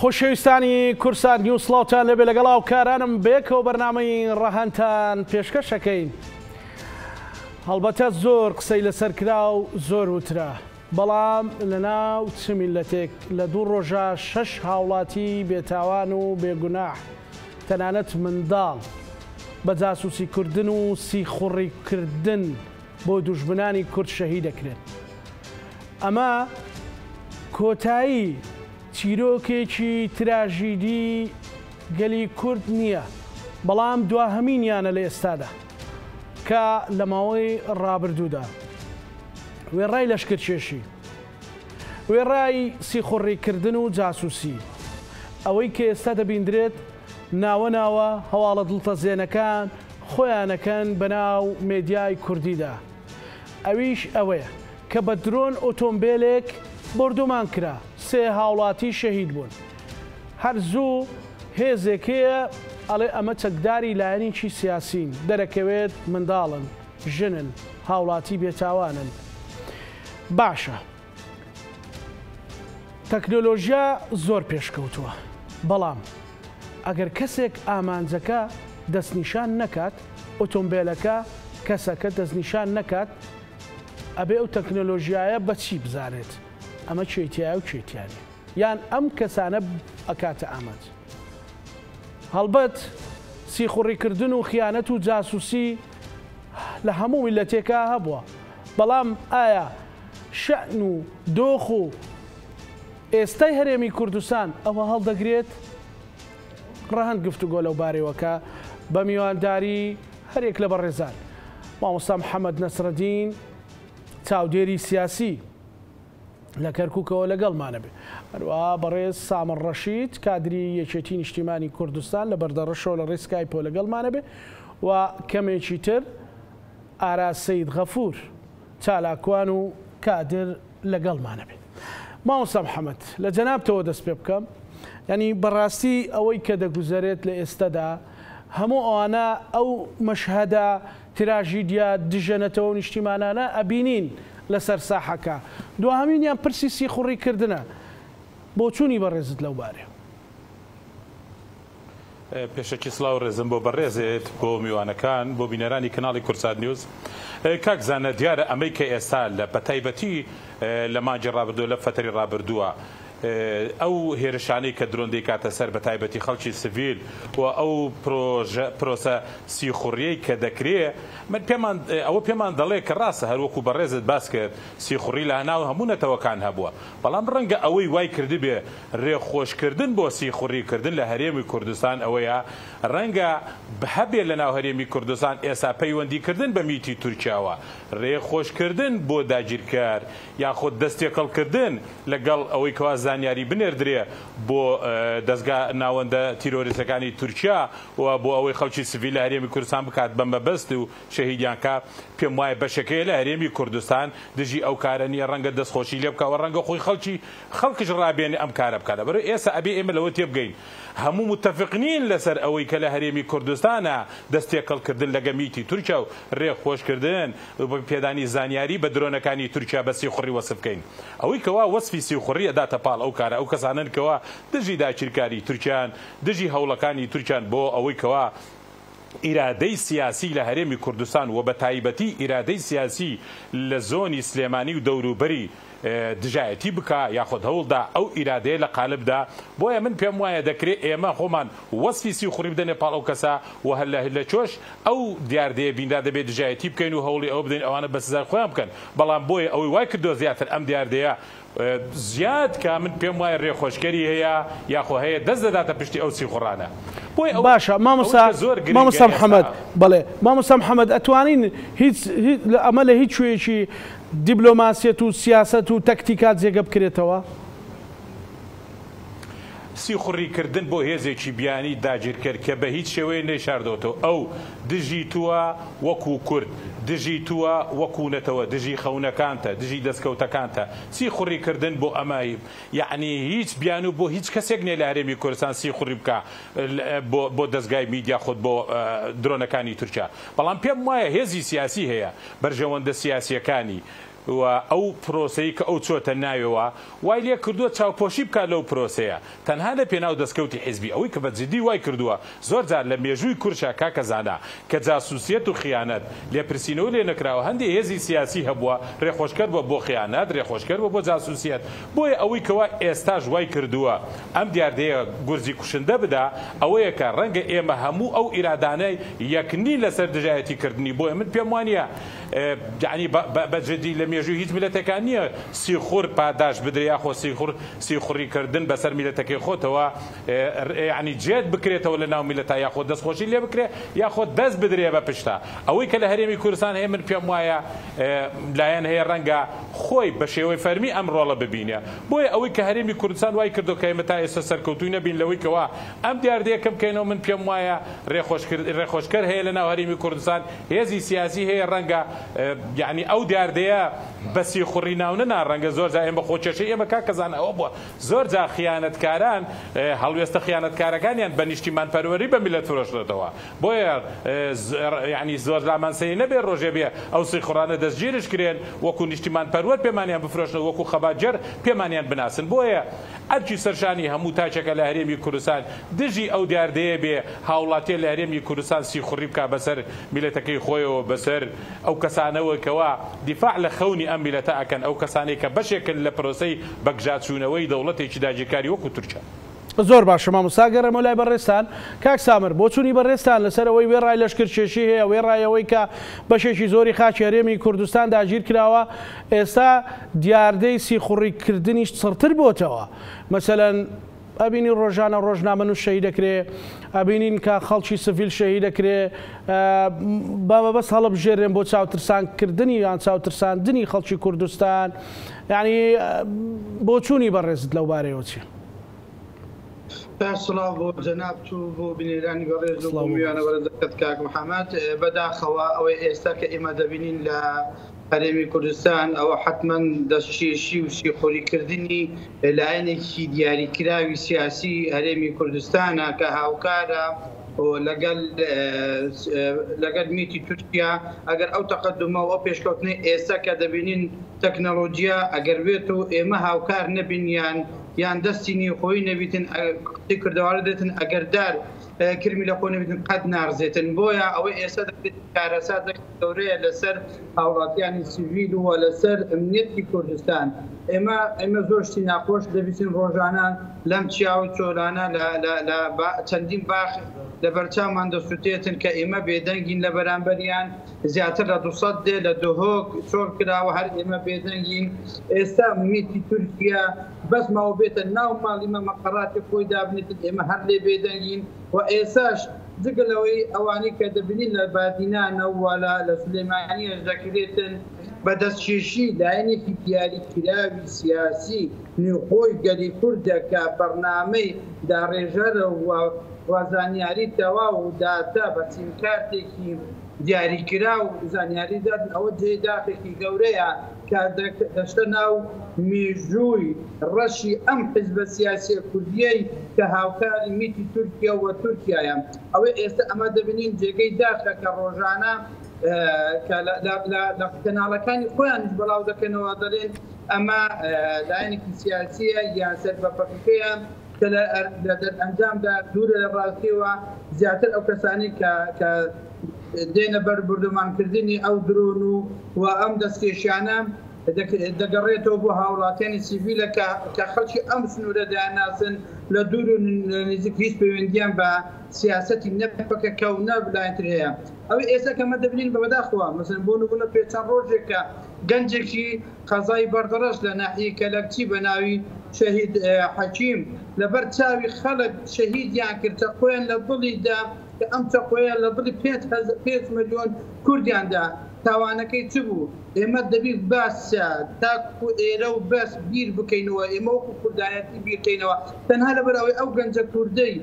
خۆشەویستانی کورسان نیوسڵاوتان لەبێ لەگەڵاو کارانم بێکەوە بەرنامەی ڕەهانتان پێشکەشەکەین. هەڵبەتە زۆر قسەی لەسەر کرا و زۆر وترا، بەڵام لەناو چ میلەتێک لە دوو ڕۆژە 6 هاوڵاتی بێتاوان و بێگوناح تەنانەت منداڵ بە جاسووسی کوردن و سیخوڕیکردن بۆ دوژمنانی کورد شەهید دەکرێن. ئەمە کۆتایی چیرۆکێکی تراژیدی گەلی کورد نییە، بەڵام دواهەمینیانە لە ئێستادا کە لە ماوەی ڕابردوودا وێڕای لەشکرکێشی، وێڕای سیخوڕیکردن و جاسووسی، ئەوەی کە ئێستا دەبیندرێت ناوە ناوە هەواڵە دڵتەزێنەکان خۆیانەکەن بەناو مێدیای کوردیدا. ئەویش ئەوەیە کە بە درۆن ئۆتۆمبیلێک بردومان کرا، 3 هاوڵاتی شەهید بوون. هەرزوو هێزێکەیە ئەڵێ ئەمە چەکداری لایەنێکی سیاسین، دەرەکەوێت منداڵن، ژنن، هاوڵاتی بێتاوانن. باشە، تەکنۆلۆژیا زۆر پێشکەوتووە، بەڵام ئەگەر کەسێک ئامانجەکە دەستنیشان نەکات، ئۆتۆمبیلەکە کەسەکە دەستنیشان نەکات، ئەبێ ئەو تەکنۆلۆژیایە بەچی بزانێت ئەمە چێتیایە و چێتیانی، یان ئەم کەسانە ئەکاتە ئامانج. هەڵبەت سیخوڕیکردن و خیانەت و جاسووسی لە هەموو میلەتێکە هەبووە، بەڵام ئایا شەئن و دۆخ و ئێستای هەرێمی کوردستان ئەوە هەڵدەگرێت؟ ڕەهەند گفتوگۆ لەو بارەوەکە بە میوانداری هەرێک لە بەڕێزان. مامۆستا محەممەد نەسرەدین چاودێری سیاسی لە کەرکووکەوە لەگەڵمانە بێ، هەروەها بەڕێز سامر ڕەشید کادری یەکێتی نیشتیمانی کوردستان لە بەردەڕەشەوە لە ڕێی سکایپۆ لەگەڵمانە بێ، و کەمێکی تر ئاراس سەید غەفور چالاکوان و کادر لەگەڵمانە بێ. مامۆستا محەممەد، لە جەنابتەوە دەست پێ بکەم، ینی بەڕاستی ئەوەی کە دەگوزارێت لە ئێستادا هەموو ئەوانە ئەو مەشهەدە تراژیدیا دژەنەتەوە و نیشتیمانانە ئەبینین لەسەر ساحەکە، دوهەمینیان پرسی سیخوڕیکردنە. بۆ چوونی بەڕێزت لەو بارێ؟ پێشەکی سڵاو ڕێزم بۆ بەڕێزێت بۆ میوانەکان، بۆ بینەرانی کەناڵی کورسات نیوز. کاکزانە دیارە ئەمەی کە ئێستا لە بەتایبەتی لە مانجی ڕابردووە لە فتەری ڕابردووە ئەو هێرشانەی کە درۆن دەیکاتە سەر بەتایبەتی خەڵکی سڤیل و ئەو پرۆسە سیخوڕیەی کە دەکرێ، ئەوە پێمان دەڵێ کە ڕاستە هەروەکو بەڕێزت باس کرد سیخوڕی لە هەناو هەموو نەتەوەکان هەبووە، بەڵام ڕەنگە ئەوەی وای کردی بێ ڕێخۆشکردن بۆ سیخوڕیکردن لە هەرێمی کوردستان ئەوەیە ڕەنگە هەبێ لە ناو هەرێمی کوردستان ئێستا پەیوەندیکردن بە میتی تورکیاوە، ڕێخۆشکردن بۆ داگیرکار یاخود دەستێکەڵکردن لەگەڵ ئەوەی کەوا زانیاری بنێردرێ بۆ دەستگا ناوەندە تیرۆریستەکانی تورکیا و بۆ ئەوەی خەڵکی سڤیل لە هەرێمی کوردستان بکات بە مەبەست و شەهیدیانکە. پێم وایە بەشەکەی لە هەرێمی کوردستان دژی ئەو کارە نیە، ڕەنگە دەستخۆشی لێ بکەوە، ڕەنگە خۆی خەڵکیش ڕابێنێ ئەم کارە بکاتە. بەرە ئێستا ئەبێ ئێمە لەوە تێبگەین هەموو متفقنین لەسەر ئەوەی کە لە هەرێمی کوردستانە دەستێکەڵکردن لەگە میتی تورکیا و ڕێخۆشکردن بە پێدانی زانیاری بە درۆنەکانی تورکیا بە سیخوڕی وەسف بکەین. ئەوەی کەوا وەسفی سیخوڕی ئەداتە پاڵ ئەو کارە، ئەو کەسانن کەوا دژی داگیرکاری تورکیان، دژی هەوڵەکانی تورکیان بۆ ئەوەی کەوا ئیرادەی سیاسی لە هەرێمی کوردستان و بە تایبەتی ئیرادەی سیاسی لە زۆنی سلێمانی و دەوروبەری دژایەتی بکە یاخود هەوڵدا ئەو ئیرادەیە لە قالبدا. بۆیە من پێم وایە دەکرێت ئێمە خۆمان وەسفی سیخوڕی بدەنێ پاڵ ئەو کەسە و هەر لە چۆش ئەو دیاردەیە بیندا دەبێت دژایەتی بکەین و هەوڵی ئەوە بدەین ئەوانە بە سزای خۆیان بکەن، بەڵام بۆیە ئەوەی وای کردو زیاتر ئەم دیاردەیە زیاد کە من پێم وایە ڕێخۆشکەری هەیە یاخۆ هەیە دەست دەداتە پشتی ئەو سیخوڕانە. باشە مامۆستا محەممەد، بەڵێ مامۆستا محەممەد، ئەتوانین ئەمە لە هیچ شوێیەکی دیبلۆماسیەت و سیاست و تەکتیکات جێگە بکرێتەوە؟ سیخوڕیکردن بۆ هێزێکی بیانی داگیرکرد کە بە هیچ شێوەیە نەیشاردەوەتەوە، ئەو دژی تووە وەکو کورد، دژی تووە وەکوونەتەوە، دژی خەونەکانتە، دژی دەستکەوتەکانتە. سیخوڕیکردن بۆ ئەمایی یعنی هیچ بیان و بۆ هیچ کەسێک نێ لە هەرێمی کوردستان سیخوڕی بکە بۆ دەستگای میدیا خۆت بۆ درۆنەکانی تورکیا. بەڵام پێم وایە هێزی سیاسی هەیە، بەرژەوەندە سیاسیەکانی و ئەو پرۆسەی کە ئەو چۆتە ناوێەوە وای لێ کردووە چاوپۆشی بکات لەو پرۆسەیە تەنها لە پێناو دەستکەوتی حیزبی ئەوەی کە بەجددی وای کردووە زۆر جار لە مێژووی کورچە کاکە زانا کە جاسوسیەت و خیانەت لێپرسینەوە لێ نەکراوە هەندێک هێزی سیاسی هەبووە ڕێخۆشکەر بە بۆ خیانەت ڕێخۆشکەر بە بۆ جاسوسیەت بۆیە ئەوەی کەوا ئێستاش وای کردووە ئەم دیاردەیە گورجی کوشندە بدا ئەوەیە کە ڕەنگە ئێمە هەموو ئەو ئیرادانەی یەکنی لەسەر دژایەتی کردنی بۆیە من پێم وانە یعنی بەجددی لە مێژووی هیچ میلەتەکان نییە سیخور پاداش بدرێ یاخۆ سیخوڕیکردن بەسەر میلەتەکەی خۆتەوە یعنی جێت بکرێتەوە لە ناو میلەتە یاخۆ دەستخۆشی لێ بکرێ یاخۆ دەست بدرێ بە پشتا ئەوەی کە لە هەرێمی کوردستان هەیە من پێم وایە لایەن هەیە ڕەنگە خۆی بە شێوەی فەرمی ئەم ڕۆڵە ببینە بۆیە ئەوەی کە هەرێمی کوردستان وای کردو کە ئێمە تا ئێستا سەرکەوتووی نەبین لەوەی کەوا ئەم دیاردەیەکەم بکەینەوە من پێم وایە ڕێخۆشکەر هەیە لە ناو هەرێمی کوردستان هێزی سیاسی هەیە ڕەنگە یعنی ئەو دیاردەیە بەسی خوڕی ناونەنا ڕەنگە زۆر جا ئێمە خۆکێشەی ئێمە کاکەزان ئەوە بووە زۆر جا خیانەتکاران هەڵوێستە خیانەتکارەکانیان بە نیشتیمان پەروەری بە میلەت فرۆشتەوە بۆیە یعنی زۆر لامانسەی نەبێ ڕۆژێ بێ ئەو سیخوڕانە دەستگیرش کرێن وەکو نیشتیمان پەروەر پێمانیان بفرۆشنەوە وەکو خەباتجەر پێمانیان بناسن بۆیە ئەرکی سەرشانی هەموو تاچێکە لە هەرێمی کوردستان دژی ئەو دیاردەیە بێ هاوڵاتیە لە هەرێمی کوردستان سیخوڕی بکا بەسەر میلەتەکەی خۆیەوە بەسەر ئەو کەسانەوە کەوا دیفاع لە خەونی ئەم میلەتە ئەکەن ئەو کەسانەی کە بەشێکن لە پرۆسەی بەگژاتچوونەوەی دەوڵەتێکی داگیرکاری وەکو تورکیا. زۆر باشە مامۆستا گەڕێمە لای بەڕێستان کاک سامر بۆ چوونی بەڕێستان لەسەرەوەی وێڕای لەشکرکێشی هەیە وێڕایەوەی کە بەشێکی زۆری خاکی هەرێمی کوردستان داگیر کراوە ئێستا دیاردەی سیخوڕیکردنیش چڕتر بۆتەوە مەسەلەن ئەبینی ڕۆژانە ڕۆژنامە نووس شەهید دەکرێ ئەبینین کە خەڵکی سڤیل شەهید دەکرێ بەس هەڵبژێرێن بۆ چاوترسانکردنی یان چاوترساندنی خەڵکی کوردستان یعنی بۆ چوونی بەڕێزت لەو بارەیەوە چیە؟ سڵاو بۆ جەناب تو بۆ بینێرانی بەڕێز و بۆ میوانە وەرەدەکەت کاک محەممەد بەداخەوە ئەوەی ئێستا کە ئێمە دەبینین لە هەرێمی کوردستان ئەوە حتمما دەستکێشی و سیخۆریکردنی لایەنێکی دیاریکراوی سیاسی هەرێمی کوردستانە کە هاوکارە لەگەڵ میتی تورکیا ئەگەر ئەو تەقەدمە و ئەو پێشکەوتنی ئێستا کە دەبینین تەکنەلۆجیا ئەگەر بێت و ئێمە هاوکار نەبینیان یان دەستینی خۆی نەبیتن کردووارە دێتن ئەگەردار کرمی لە خۆ نەبیتن قەت نارزێتن بۆیە ئەوەی ئێستا دەبێت کارەسات گەورەیە لەسەر هاوڵاتیانی سیڤیل و لەسەر ئەمنیەتی کوردستان ئێمە زۆر شتی ناخۆش دەبیستین ڕۆژانە لەم چیا و چۆلانە لە چەندین باخ لە بەرچاومان دەسووتێتن کە ئێمە بێدەنگین لە بەرامبەریان زیاتر لە 200 دێ لە دۆهۆک چۆر کراوە هەر ئێمە بێدەنگین ئێستا میتی تورکیا بەس ماوە بێتە ناو ماڵیمە مەقەڕاتی خۆی دابنێتن ئێمە هەر لێ بێدەنگین و ئێساش جگەلەوەی ئەوانی کە دەبینین لە بادینانە وەلا لە سلێمانیەش دەکرێتن بەدەستکێشی لایەنێکی دیاریکراوی سیاسی نێوخۆی گەلی کوردەکە بەرنامەی داڕێژەرە و زانیاری تەواو و داتا بە چینکارتێکی دیاریکرا و زانیاری دادن ئەوە جێداخێکی گەورەیە کە دەشتە ناو مێژووی ڕەشی ئەم حیزبە سیاسی کوردیەی کە هاوکاری میتی تورکیا و تورکیایە ئەوەی ئێستا ئەمە دەبینین جێگەی داخە کە ڕۆژانە لە کەناڵەکانی خۆیانش بەڵاو دەکەنەوە دەڵێن ئەمە لایەنێکی سیاسیە یان سەربەفەقەکەیە کە لە دەرئەنجامدا دوورە لە ڕاستیەوە زیاتر ئەو کەسانی کە دێنە بەر بردومانکردنی ئەو درۆن و ئەم دەستکێشیانە دەگەڕێتەوە بۆ هاوڵاتیانی سیڤیلە کە خەڵکی ئەم سنوورە دایاناسن لە دوور و نزیک هیچ پەیوەندیان بە سیاسەتی نەپەکە کەونە بلایەنتر هەیە ئەوەی ئێستا کەمە دەبینین بە بەداخەوە مەسەن بۆ نمونە پێچەند ڕۆژێکە گەنجێکی قەزای بەردەڕەش لە ناحیەی کەلەکچی بە ناوی شەهید حەکیم لەبەر چاوی خەڵک شەهیدیان کرد چەقۆیان لە دڵیدا کە ئەم چەقۆیان لە دڵی 5 ملیۆن کوردیاندا تاوانەکەی چ بوو ئێمە دەبێت باسە تاکو ئێرە و بەس بیر بکەینەوە ئێمە وەکو کوردایەتی بیرکەینەوە تەنها لەبەر ئەوەی ئەو گەنجە کوردەی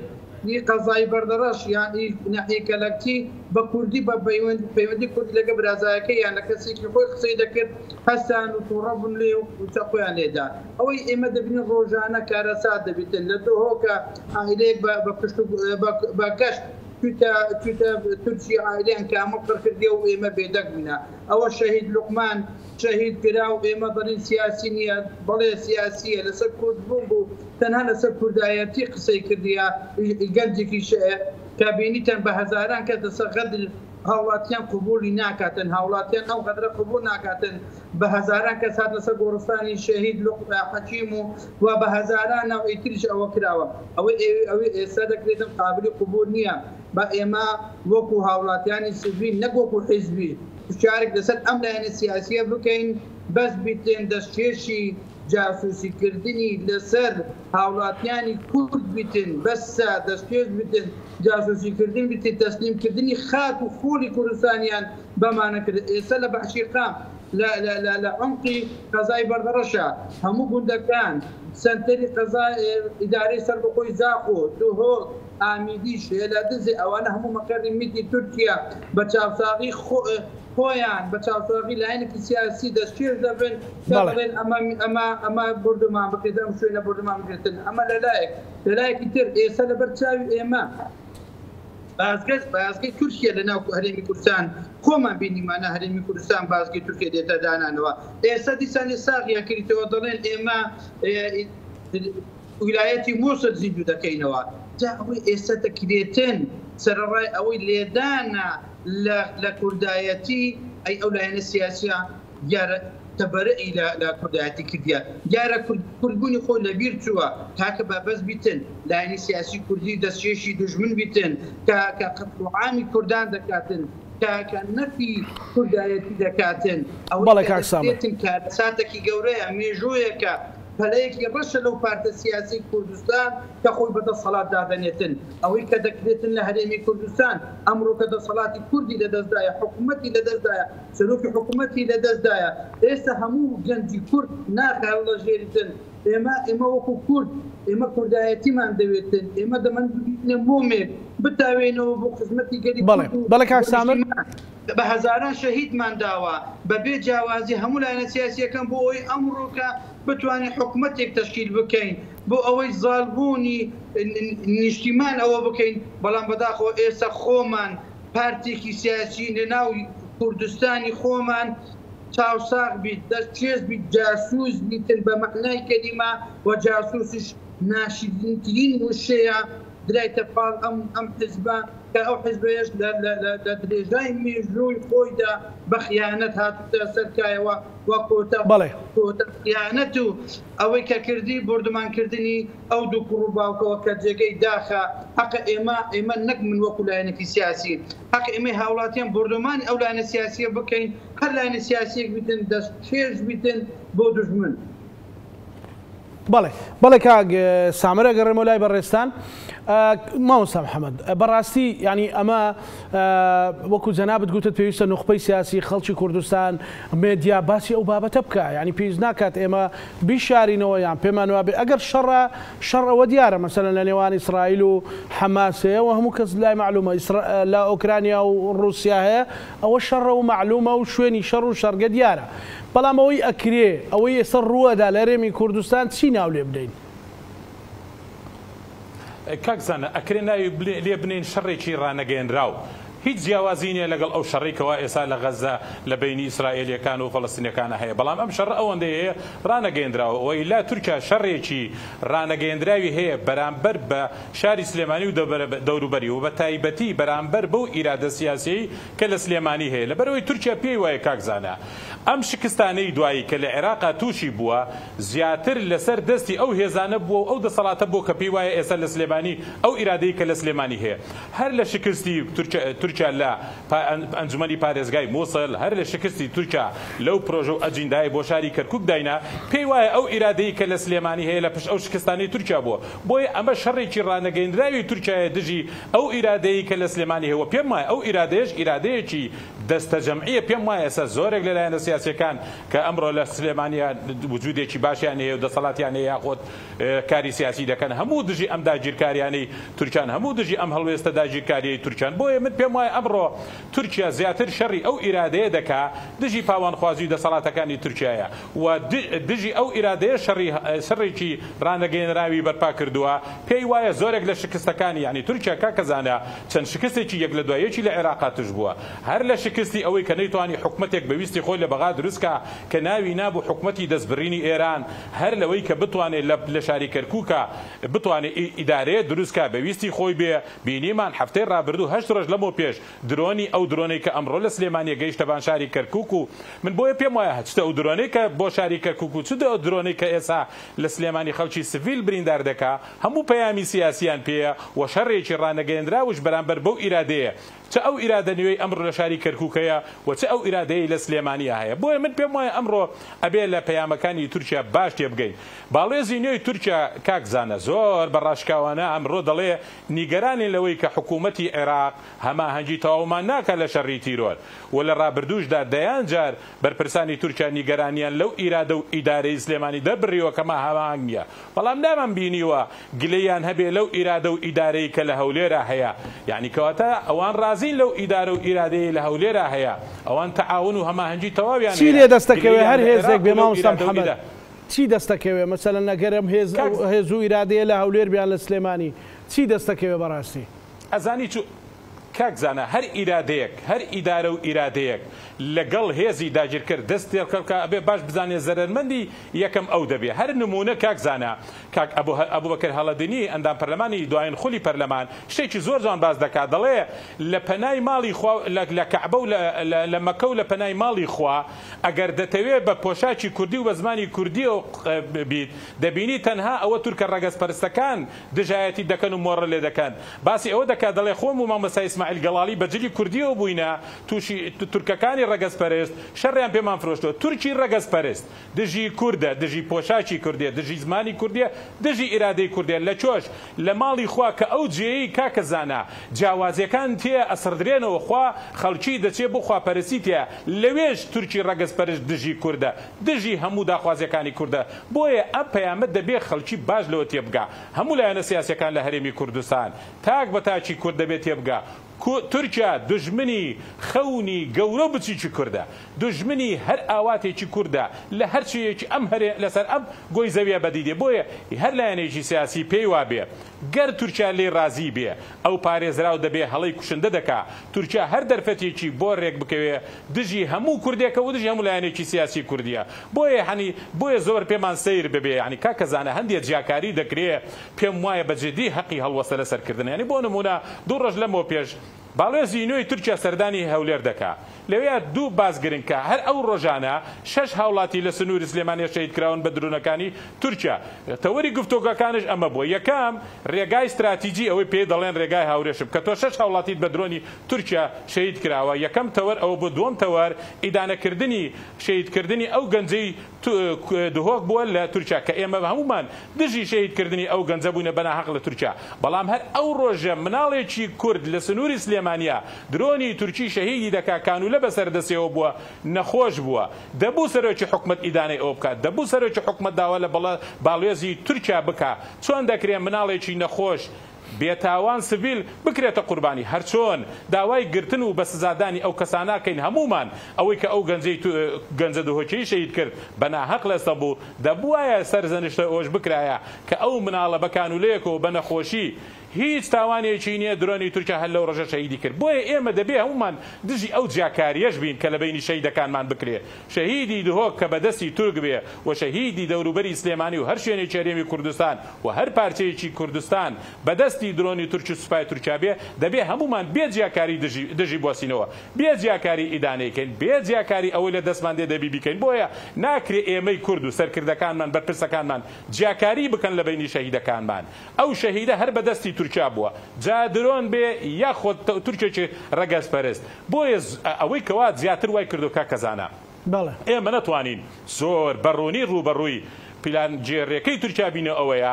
قەزای بەردەڕەش یان ناحیەی کەلەکچی بە کوردی بە پەیوەندی کوردی لەگە برازایەکەی یان لە کەسێکی خۆی قسەی دەکرد هەستان و تووڕە بوون لێ و چەقۆیان لێدا ئەوەی ئێمە دەبینین ڕۆژانە کارەسات دەبێتن لە دۆهۆکە ئایلەیەک بە گەشت تورکی عائلەیان کامل قڕکردێ و ئێمە بێدەنگ بووینە. ئەوە شەهید لوقمان شەهید کرا و ئێمە دەڵێن سیاسی نییە، بەڵێ سیاسیە لەسەر کورد بوو بوو تەنها لەسەر کوردایەتی قسەی کردیە. گەنجێکی کە بینیتەن بە هەزاران کە دەسەر غەدر هاوڵاتیان قبولی ناکاتن، هاوڵاتیان ئەو غەدرە قبول ناکاتن. بە هەزاران کەس هات لەسەر گۆڕستانی شەهید حەکیم و بە هەزاران و ئیتریش ئەوە کراوە. ئەوەی ئێستا دەکرێتم قابلی قبول نییە. بە ئێمە وەکو هاوڵاتیانی سڤیل نەک وەکو حیزبی شارێک لەسەر ئەم لایەنە سیاسیە بکەین، بەس بیتێن دەستکێشی جاسوسیکردنی لەسەر هاوڵاتیانی کورد بیتن، بەسە دەستکێش بتن، جاسوسیکردن بیتن، تەسلیمکردنی خاک و خۆڵی کوردستانیان بەمانەکرد. ئێستا لە بەحشی قام لە عمقی قەزای بەردەڕەشە هەموو گوندەکان سنتەری قەزای ئیدارەی سەربەخۆی زاخۆ دوهۆڵ ئامیدی شێلە دزێ ئەوانە هەموو مەقەری میتی تورکیا بە چاوساغی خۆیان بە چاوساغی لایەنێکی سیاسی دەستگیر دەبن دەڵێن ئەمە بردومان بکرێت، ئەم شوێنە بردومان بکرێتن. ئەمە لەلایەکی تر ئێستا لەبەر چاوی ئێمە بازگەی تورکیا لە ناو هەرێمی کوردستان خۆمان بینیمانە هەرێمی کوردستان بازگەی تورکیا دێتە دانانەوە. ئێستا دیسانی ساغیان کردیتەوە دەڵێن ئێمە ویلایەتی مووسڵ زیندوو دەکەینەوە. جا ئەوەی ئێستا دەکرێتن سەرڕای ئەوەی لێدانە لە کوردایەتی ئەی ئەو لایەنە سیاسیە دیارە تەبەرەئی لە کوردایەتی کردیە. دیارە کوردبوونی خۆی لەبیر چووە تاکە بەبەز بیتن لایەنی سیاسی کوردی دەستکێشی دوژمن بیتن کە قەتڵعامی کوردان دەکاتن، کە نەفی کوردایەتی دەکاتن. ئەوەتن کە ساتێکی گەورەیە مێژوویەکە پەلەیەکی ڕەشە لەو پارتە سیاسی کوردستان کە خۆی بەدەسەڵات دادەنێتن. ئەوەی کە دەکرێتن لە هەرێمی کوردستان ئەمڕۆ کە دەسەڵاتی کوردی لەدەستدایە، حکوومەتی لەدەستدایە، سەرۆکی حکوومەتی لەدەستدایە. ئێستا هەموو گەنجی کورد ناکات لەژێریتن. ئێمە وەکو کورد ئێمە کوردایەتیمان دەوێتن، ئێمە دەمەندبینە بۆمێک بتاوێنەوە بۆ خزمەتی گەری بەڵێ کاک سامر بە هەزاران شەهیدمان داوە بەبێ جیاوازی هەموو لایەنە سیاسیەکان بۆ ئەوەی ئەمڕۆکە بتوانین حکوومەتێک تەشکیل بکەین، بۆ ئەوەی زاڵبوونی نیشتیمان ئەوە بکەین. بەڵام بەداخەوە ئێستا خۆمان پارتێکی سیاسی لە ناو کوردستانی خۆمان چاوساغ بیت، دەستچێز بیت، جاسوس بیتن بە مەعنای کەلیمە و جاسوسیش ناشرینترین وشەیە درایتە پاڵ ئەم حیزبە کە ئەو حیزبەیەش لە درێژای مێژووی خۆیدا بە خیانەت هاتوتە سەرکایەوە وە کۆتە خیانەت و ئەوەی کە کردی بردومانکردنی ئەو دوو کوڕ و باوکەوە کە جێگەی داخە. حەق ئێمە نەک من وەکو لایەنێکی سیاسی، حەق ئێمەی هاوڵاتیان بردومانی ئەو لایەنە سیاسیە بکەین، هەر لایەنە سیاسیەک بیتن دەستچێژ بیتن بۆ دوژمن. بەڵێ کاک سامر ئەگەڕێمە لای بەڕێستان مامۆستا محەممەد بەڕاستی ینی ئەمە وەکو جەنابەت گوتت پێویستە نوخبەی سیاسی خەڵکی کوردستان مێدیا باسی ئەو بابەتە بکە، ینی پێویست ناکات ئێمە بیشارینەوە یان پێمان وابێ ئەگەر شەڕەوە دیارە مەسەلەن لە نێوان ئیسرائیل و حەماسەیە و هەموو کەس لای معلومە لە ئۆکرانیا و رووسیا هەیە ئەوە شەڕە و معلومە و شوێنی شەڕ و شەرگە دیارە. بەڵام ئەوەی ئەکرێ ئەوەی ئێستا ڕووەدا لە هەرێمی کوردستان چی ناو لێ بدەین؟ کاکزانە ئەکرێ ناوی لێ بنین شەڕێکی ڕانەگەێنراو. هیچ جیاوازینە لەگەڵ ئەو شەڕێکەوە ئێستا لە غەزە لە بینی ئیسرائیلیەکان و فەڵەستینیەکانە هەیە. بەڵام ئەم شەڕ ئەوەندەی هەیە ڕانەگەێنراوە. ئەوەی لا تورکیا شەڕێکی ڕانەگەێنراوی هەیە بەرامبەر بە شاری سلێمانی و دەوروبەری و بە تایبەتی بەرامبەر بەو ئیرادە سیاسی کە لە سلێمانی هەیە. لەبەرەوەی تورکیا پێی وایە کاکزانە ئەم شکستانەی دوایی کە لە عێراقا تووشی بووە زیاتر لەسەر دەستی ئەو هێزانە بووە و ئەو دەسەڵاتە بوو کە پێی وایە ئێستا لە سلێمانی ئەو ئیرادەی کە لە سلێمانی هەیە هەر لە شکستی تورکیا لە ئەنجومەنی پارێزگای مووسڵ، هەر لە شکستی تورکیا لەو پرۆژە و ئەجیندای بۆ شاری کەرکوک داینا پێی وایە ئەو ئیرادەی کە لە سلێمانی هەیە لە پشت ئەو شکستانەی تورکیا بووە. بۆیە ئەمە شەڕێکی ڕانەگەیەندراوی تورکیایە دژی ئەو ئیرادەی کە لە سلێمانی هەیە. پێم وایە ئەو ئیرادەیەش ئیرادەیەکی دەستە جەمعیە پێم وایە ئێستا زۆرێک لەلایەنە سیاسیەکان کە ئەمڕۆ لە سلێمانیا وجودێکی باشیان هەیە و دەسەڵاتیان هەیە یاخۆت کاری سیاسی دەکەن هەموو دژی ئەم داگیرکاریانەی تورکیان هەموو دژی ئەم هەڵوێستە داگیرکاریەی تورکیان بۆیە من پێم وایە ئەمڕۆ تورکیا زیاتر شەڕی ئەو ئیرادەیە دەکا دژی پاوانخوازی دەسەڵاتەکانی تورکیایە و دژی ئەو ئیرادەیە شەڕێکی ڕانەگەێنراوی بەرپا کردووە پێی وایە زۆرێک لە شکستەکانی یعنی تورکیا کاکەزانە چەند شکستێکی یەک لە دوایەکی لە عێراقا توش بووە هەر لە شکستی ئەوەی کە نەیتوانی حکومەتێک بەویستی خۆی لە بەغا دروستکە کە ناوی نابوو حکومەتی دەستبڕینی ئێران هەر لەوەی کە بتوانێت لە شاری کەرکووکە بتوانێت ئیدارەیە دروستکە بەویستی خۆی بێ بینیمان هەفتەی ڕابردوو 8 ڕۆژ لەمەوە پێش درۆنی ئەو درۆنەی کە ئەمڕۆ لە سلێمانیە گەیشتە بان شاری کەرکووک و من بۆیە پێم وایە هەچتە ئەو درۆنەی کە بۆ شاری کەرکووک و چودە ئەو درۆنەی کە ئێستا لە سلێمانی خەڵکی سڤیل بریندار دەکا هەموو پەیامی سیاسیان پێیە و شەڕێکی ڕانەگەێنراوش بەرامبەر بەو ئیرادەیە چه ئەو ئیرادە نوێی ئەمڕۆ لە شاری کەرکووکەیە و چه ئەو ئیرادەیە لە سلێمانیە هەیە بۆیە من پێم وایە ئەمڕۆ ئەبێ لە پەیامەکانی تورکیا باش تێبگەین باڵێزی نوێی تورکیا کاکزانە زۆر بەڕاشکاوانە ئەمڕۆ دەڵێ نیگەرانی لەوەی کە حکوومەتی عێراق هەماهەنگی تەواومان ناکات لە شەڕی تیرۆر و لە ڕابردووشدا دەیان جار بەرپرسانی تورکیا نیگەرانیان لەو ئیرادە و ئیدارەی سلێمانی دەبڕیەوە کەما هەماهەنگ نییە بەڵام نامان بینیوە گلەیان هەبێ لەو ئیرادە و ئیدارەی کە لە هەولێرە هەیە یعنی کەواتە ئەوان ڕازین لەو ئیدارە و ئیرادەی لە هەولێرە هەیە ئەوان تەعاون و هەماهەنگی تەواویان چی لێ دەستەکەوێ هەر هێزێک بێ مامۆستا محەممەد چی دەستەکەوێ مەسەلەن نەگەرم هێز و ئیرادەیە لە هەولێر بیان لە سلێمانی چی دەستەکەوێ بەڕاستی ئەزانی کاکزانە هەر ئیرادەیەک هەر ئیدارە و ئیرادەیەک لەگەڵ هێزی داگیرکرد دەست تێکەکە ئەبێ باش بزانێ زەرمەندی یەکەم ئەو دەبێ هەر نمونە کاکزانە کاک ئەبوبەکر هەڵەدینی ئەندام پەرلەمانی دوایین خولی پەرلەمان شتێکی زۆر جوان باز دەکات دەڵێ لە پەنای ماڵی خوا لە کەعبە و لە مەکە و لە پەنای ماڵی خوا ئەگەر دەتەوێت بە پۆشاکی کوردی و بە زمانی کوردی بیت دەبینی تەنها ئەوە تورکە ڕەگەزپەرستەکان دژایەتی دەکەن و مۆڕە لێ دەکەن باسی ئەوە دەکات دەڵێ خۆم و مامۆستا ئیسماعیل گەڵاڵی بەجلی کوردیەوە بووینە تووشی تورکەکانی ڕەگەزپەرست شەڕیان پێمان فرۆشتەوە تورکی ڕەگەزپەرست دژی کوردە دژی پۆشاکی کوردیە دژی زمانی کوردیە دژی ئیرادەی کوردیە لە چۆش لە ماڵی خوا کە ئەو جێی کاکەزانە جیاوازیەکان تێ ئەسڕدرێنەوە خوا خەڵکی دەچێت بۆ خواپەرستی تێ لەوێش تورکی ڕەگەزپەرست دژی کوردە دژی هەموو داخوازیەکانی کوردە بۆیە ئەم پەیامە دەبێت خەڵکی باش لەوە تێبگا هەموو لایەنە سیاسیەکان لە هەرێمی کوردستان تاک بە تاچی کورد دەبێت تێبگا تورکیا دژمنی خەونی گەورە بچیکی کوردە دژمنی هەر ئاواتێکی کوردە لە هەر شوێکی ئەم هەرێ لەسەر ئەم گۆی زەویە بەدیدێ بۆیە هەر لایەنێکی سیاسی پێی وا بێ گەر تورکیا لێ رازی بێ ئەو پارێزراو دەبێ هەڵەی کوشندە دەکا تورکیا هەر دەرفەتێکی بۆ ڕێک بکەوێ دژی هەموو کوردێکە و دژی هەموو لایەنێکی سیاسی کوردیە بۆیە هەنی بۆیە زۆر پێمان سیر ببێ ینی کاکەزانە هەندێک جیاکاری دەکرێت پێم وایە بەجددی حەقی هەڵوەسە لەسەرکردن ینی بۆ نمونە دوو ڕۆژ لەمەوە پێش باڵێزی نوێی تورکیا سەردانی هەولێر دەکا لەوەیە دوو بازگرن کە هەر ئەو ڕۆژانە 6 هاوڵاتی لە سنووری سلێمانیە شەهید کراون بە درۆنەکانی تورکیا تەوەری گفتوگەکانش ئەمە بووە یەکەم ڕێگای استراتیجی ئەوەی پێ دەڵێن ڕێگای هاورێشم کە تۆ 6 هاوڵاتیت بە درۆنی تورکیا شەهید کراوە یەکەم تەوەر ئەوە بۆ دووەم تەوەر ئیدانەکردنی شەهیدکردنی ئەو گەنجەی دهۆک بووە لە تورکیا کە ئێمە هەمومان دژی شەهیدکردنی ئەو گەنجە بووینە بەناحەق لە تورکیا بەڵام هەر ئەو ڕۆژە مناڵێکی کورد لە سنووری سلێمانیا درۆنی تورکی شەهیدی دەکا کانولە بەسەر دەستێەوە بووە نەخۆش بووە دەبوو سەرۆکی حکومەت ئیدانەی ئەو بکات دەبوو سەرۆکی حکومەت داوا لە باڵێزی تورکیا بکات چۆن دەکرێت مناڵێکی نەخۆش بێتاوان سڤیل بکرێتە قوربانی هەرچۆن داوای گرتن و بە سزادانی ئەو کەساناکەین هەمومان ئەوەی کە ئەو گەنجە دهۆکەی شەهید کرد بەناحەق لەسە بوو دەبوایە سەرزەنشتە ئەوش بکرایە کە ئەو مناڵە بە کانولەیەکەوە بە نەخۆشی هیچ تاوانێکی نییە درۆنی تورکیا هەر لەو ڕۆژە شەهیدی کرد بۆیە ئێمە دەبێ هەمومان دژی ئەو جیاکاریەش بین کە لە بینی شەهیدەکانمان بکرێ شەهیدی دهۆک کە بەدەستی تورک بێ و شەهیدی دەوروبەری سلێمانی و هەر شوێنێکی هەرێمی کوردستان و هەر پارچەیەکی کوردستان بەدەستی درۆنی تورکی سوپای تورکیا بێ دەبێ هەمومان بێ جیاکاری دژی بواسینەوە بێ جیاکاری ئیدانەیەکەین بێ جیاکاری ئەوەی لە دەستمان دێ دەبی بیکەین بۆیە ناکرێ ئێمەی کورد و سەرکردەکانمان بەرپرسەکانمان جیاکاری بکەن لە بینی شەهیدەکانمان ئەو شەهیدە هەر بەدەستی تورکیا بووە جا درۆن بێ یاخۆ تورکێکی ڕەگەزپەرست بۆیە ئەوەی کەوا زیاتر وای کردو کاکەزانە ئێمە نەتوانین زۆر بەڕوونی ڕوبەڕووی پلان جێڕێکەی تورکیا بینە ئەوەیە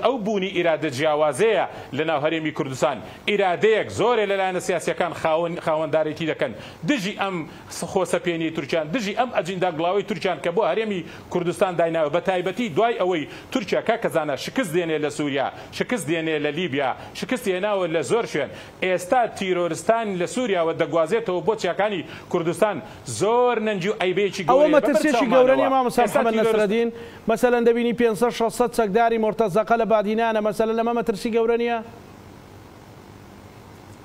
ئەو بوونی ئیرادە جیاوازەیە لە ناو هەرێمی کوردستان ئیرادەیەک زۆرێ لەلایەنە سیاسیەکان خاوەنددارێتی دەکەن دژی ئەم خۆسەپێنی تورکیان دژی ئەم ئەجندا گڵاوی تورکیان کە بۆ هەرێمی کوردستان دایناوە بە تایبەتی دوای ئەوەی تورکیا کاکەزانە شکست دێنێ لە سووریا شکست دێنێ لە لیبیا شکست هێناوە لە زۆر شوێن ئێستا تیرۆرستان لە سووریاوە دەگوازێتەوە بۆ چیاکانی کوردستان زۆر نەنجی و ئەیبێکی ئەوە مەترسیێکی گەورەنی مامۆستا محەممەد نەسرەدین مەسەلەن دەبینی 500-600 چەکداری مۆرتەزەقە لە بادینانە مەسەلەن لەمە مەترسی گەورە نیە؟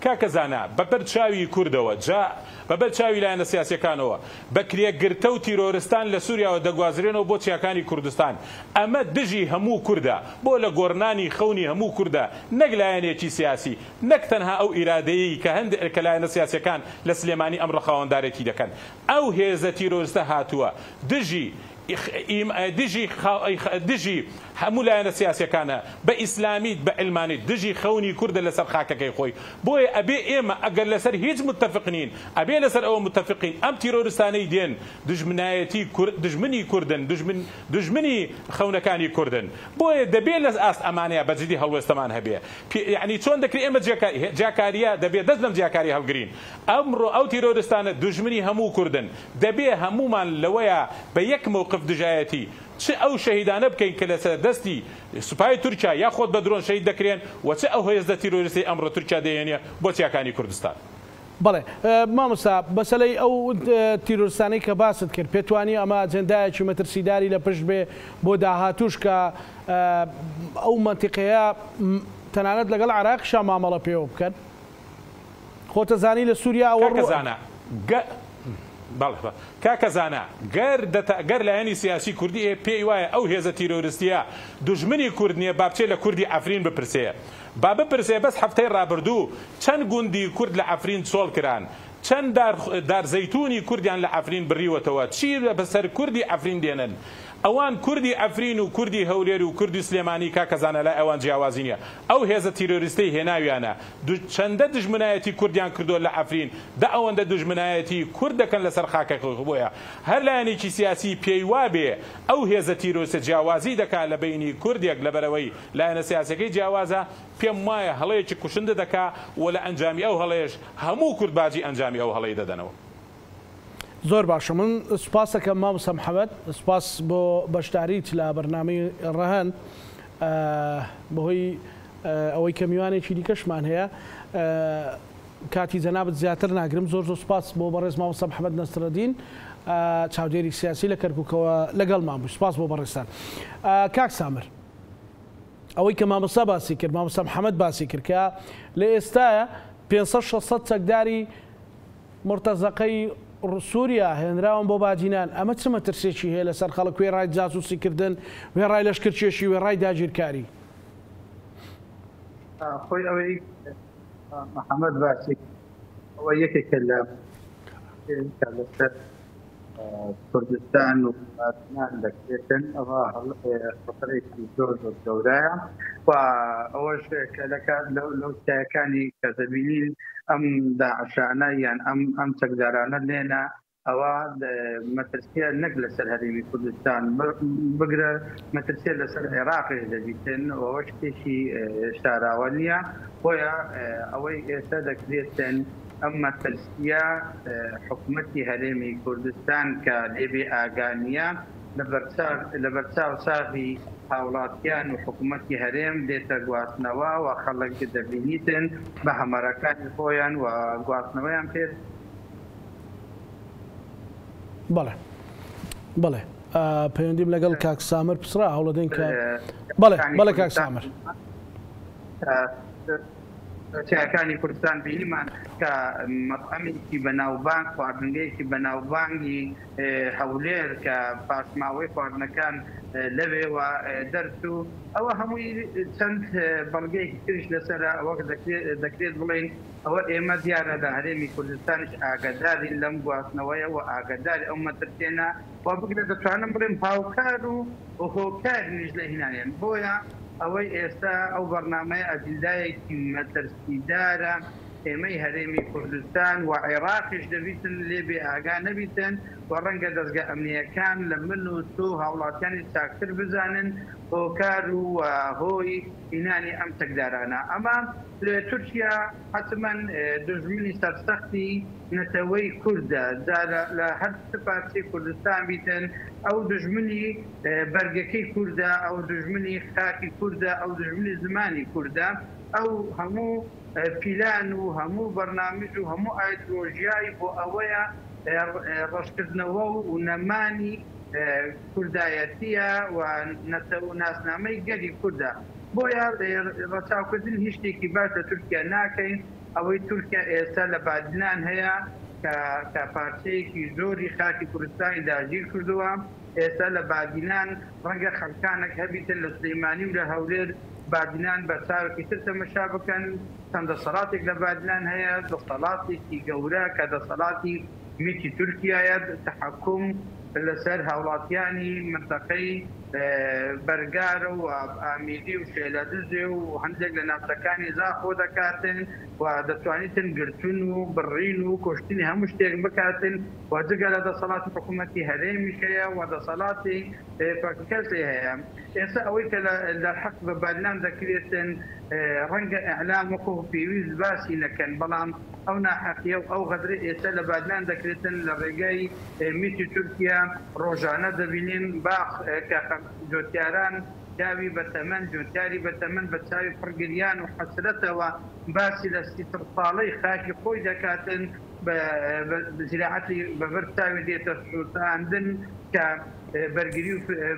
کاکەزانە بەبەر چاوی کوردەوە جا بەبەر چاوی لایەنە سیاسیەکانەوە بەکرێگرتە و تیرۆرستان لە سووریاوە دەگوازرێنەوە بۆ چیاکانی کوردستان ئەمە دژی هەموو کووردە بۆ لە گۆڕنانی خەونی هەموو کووردە نەک لایەنێکی سیاسی نەک تەنها ئەو ئیرادەیەی کە هەندێک کە لایەنە سیاسیەکان لە سلێمانی ئەم ڕەخاوەنددارێتی دەکەن ئەو هێزە تیرۆرستە هاتووە دژی هەموو لایەنە سیاسیەکانە بە ئیسلامیت بە علمانیت دژی خەونی کوردە لەسەر خاکەکەی خۆی بۆیە ئەبێ ئێمە ئەگەر لەسەر هیچ متفقنین ئەبێ لەسەر ئەوە متفقین ئەم تیرۆرستانەی دێن دژمنایەتی دژمنی کوردن دژمنی خەونەکانی کوردن بۆیە دەبێ لە ئاست ئەمانەیە بەجددی هەڵوێستەمان هەبێ یعنی چۆن دەکرێت ئێمە جاکاریە دەبێت دەست لەم جاکاری هەڵگرین ئەمڕۆ ئەو تیرۆرستانە دژمنی هەموو کوردن دەبێ هەمومان لەوەیە بە یەک موقف دژایەتی چ ئەو شەهیدانە بکەین کە لەسەر دەستی سوپای تورکیا یا خۆت بە درۆن شەهید دەکرێن و چ ئەو هێزە تیرۆریستی ئەمڕۆ تورکیا دەیێنێ بۆ چیاکانی کوردستان. بەڵێ مامۆستا بەسەلەی ئەو تیرۆریستانەی کە باست کرد پێتوانی ئەمە ئەجەندایەکی مەترسیداری لە پشت بێ بۆ داهاتوش کە ئەو مەنتیقەیە تەنانەت لەگەڵ عێراقیشا مامەڵە پێوە بکەن خۆتە زانی لە سووریا ئەوە کاکەزانە گەر لایەنی سیاسی کوردی پێی وایە ئەو هێزە تیرۆریستیە دوژمنی کورد نییە با بچێت لە کوردی ئەفرین بپرسێ با بپرسێ بەس هەفتەی ڕابردوو چەند گوندی کورد لە ئەفرین چۆڵ کران چەند دارزەیتونی کوردیان لە ئەفرین بڕیوەتەوە چی بەسەر کوردی ئەفرین دێنن ئەوان کوردی ئەفرین و کوردی هەولێر و کوردی سلێمانی کاکەزانە لای ئەوان جیاوازی نییە ئەو هێزە تیرۆریستەی هێناویانە چەندە دژمنایەتی کوردیان کردو لە ئەفرین دا ئەوەندە دژمنایەتی کورد دەکەن لەسەر خاکەکە بۆیە هەر لایەنێکی سیاسی پێی وابێ ئەو هێزە تیرۆریستە جیاوازی دەکات لە بینی کوردێک لەبەرەوەی لایەنە سیاسەکەی جیاوازە پێم وایە هەڵەیەکی کوشندە دەکا و لە ئەنجامی ئەو هەڵەیەش هەموو کورد باجی ئەنجامی ئەو هەڵەی دەدەنەوە. زۆر باشە من سوپاس دەکەم مامۆستا محەممەد سوپاس بۆ بەشداریت لە بەرنامەی ڕەهەن بەهۆی ئەوەی کە میوانێکی دیکەشمان هەیە کاتی جەنابەت زیاتر ناگرم زۆر سوپاس بۆ بەڕێز مامۆستا محەممەد نەسرەدین چاودێری سیاسی لە کەرکووکەوە لەگەڵمان بوو سوپاس بۆ بەڕێستان. کاک سامر ئەوەی کە مامۆستا باسی کرد مامۆستا محەممەد باسی کرد کە لە ئێستاە 500-600 چەکداری مۆرتەزەقەی سووریا هێنراون بۆ باجینان ئەمە چ مەترسێکی هەیە لەسەر خەڵک وێڕای جاسوسیکردن وێڕای لەشکرچێشی وێڕای داگیرکاری خۆی ئەوەی محەممەد باسی ئەوە یەکێکە لە لەسەر کوردستان و باجینان دەکرێتن ئەوە خەتەرێکی زۆر گەورەیە و ئەوەش لەو شتایەکانی کە دەبینین ئەم داعشانە یان ئەم چەکدارانە لێنە ئەوە مەترسیە نەک لەسەر هەرێمی کوردستان بگرە مەترسیە لەسەر عێراقی دەبیتن ئەوە شتێکی شاراوە نییە بۆیە ئەوەی ئێستا دەکرێتن ئەم مەترسیە حکوومەتی هەرێمی کوردستان کە لێبێ ئاگانیە لە بەرچاو ساغی هاوڵاتیان و حکوومەتی هەرێم دێتە گواستنەوە و خەڵک دەبینیتن بە هەمەرەکانی خۆیان و گواستنەوەیان پێ بەڵێ بەڵێ پەیوەندیم لەگەڵ کاک سامر پسرا هەوڵەدەین کە بەڵێ کاک سامر چیاکانی کوردستان بینیمان کە مەطعەمێکی بەناوبانگ خواردنگەیەکی بەناوبانگی هەولێر کە پاشماوەی خواردنەکان لەوێوە دەرچوو ئەوە هەمووی چەند بەڵگەیەکی تریش لەسەر ئەوە دەکرێت بڵێن ئەوە ئێمە دیارە لە هەرێمی کوردستانش ئاگادارین لەم گواستنەوەیە و ئاگاداری ئەو مەترسێنە وا بگرێت دەتوانم بڵێم هاوکار و هۆکارنیش لە هینانیان بۆیە ئەوەی ئێستا ئەو بەرنامەیە ئەجندایەکی مەترسیدارە ئێمەی هەرێمی کوردستان و عێراقیش دەبیتن لێ بێ ئاگا نەبیتن و ڕەنگە دەستگا ئەمنیەکان لە من و تۆ هاوڵاتیانی چاکتر بزانن هۆکار و هۆی ئینانی ئەم تەکدارانە. ئەمە تورکیا حتمما دژمنی سەرسەختی نەتەوەی کوردە لە هەر پارچەی کوردستان بیتن ئەو دژمنی بەرگەکەی کوردە، ئەو دژمنی خاکی کوردە، ئەو دژمنی زمانی کوردە، ئەو هەموو پیلان و هەموو بەرنامج و هەموو ئایدۆلۆژیای بۆ ئەوەیە ڕشکردنەوە و نەمانی کوردایەتیە و ناسنامەی گەلی کوردە. بۆیە ڕەچاوکردن هیچ شتێکی باش لە تورکیا ناکەین. ئەوەی تورکیا ئێستا لە بادنان هەیە کە پارچەیەکی زۆری خاکی کوردستانی داگیر کردووە. ئێستا لە بادینان ڕەنگە خەڵکانێک هەبیتن لە سلەیمانی و لە هەولێر بادنان بە چاوێکی تر تەمەشا بکەن. چەند دەسەڵاتێک لە بادنان هەیە، دەسەڵاتێکی گەورە کە دەسەڵاتی میتی تورکیایە، تەحەکوم لەسەر هاوڵاتیانی منتەقەی بەرگارە و ئامیری و شێلەدزێ و هەندێک لە ناوچەکانی زاخۆ دەکاتن و دەتوانیتن گرتون و بڕین و کوشتنی هەموو شتێک بکاتن و جگە لە دەسەڵاتی حکوومەتی هەرێمیش هەیە و دەسەڵاتی کەسی هەیە. ئێستا ئەوەی کە لە حەق بە بادنان دەکرێتن ڕەنگە ئەعلام وەکو پێویست باسی نەکەن، بەڵام ئەو ناحەقیە و ئەو غەدرە ئێستا لە بادنان دەکرێتن لە ڕێگەی میتی تورکیا ڕۆژانە دەبینین باخ جۆتیاران داوی بەتەمەن جۆتیاری بەتەمەن بە چاوی پڕگریان و حەسرەتەوە باسی لە ساڵەی خاکی خۆی دەکاتن بە زراعەتی بەبەر چاوی دێتە سوتاندن کە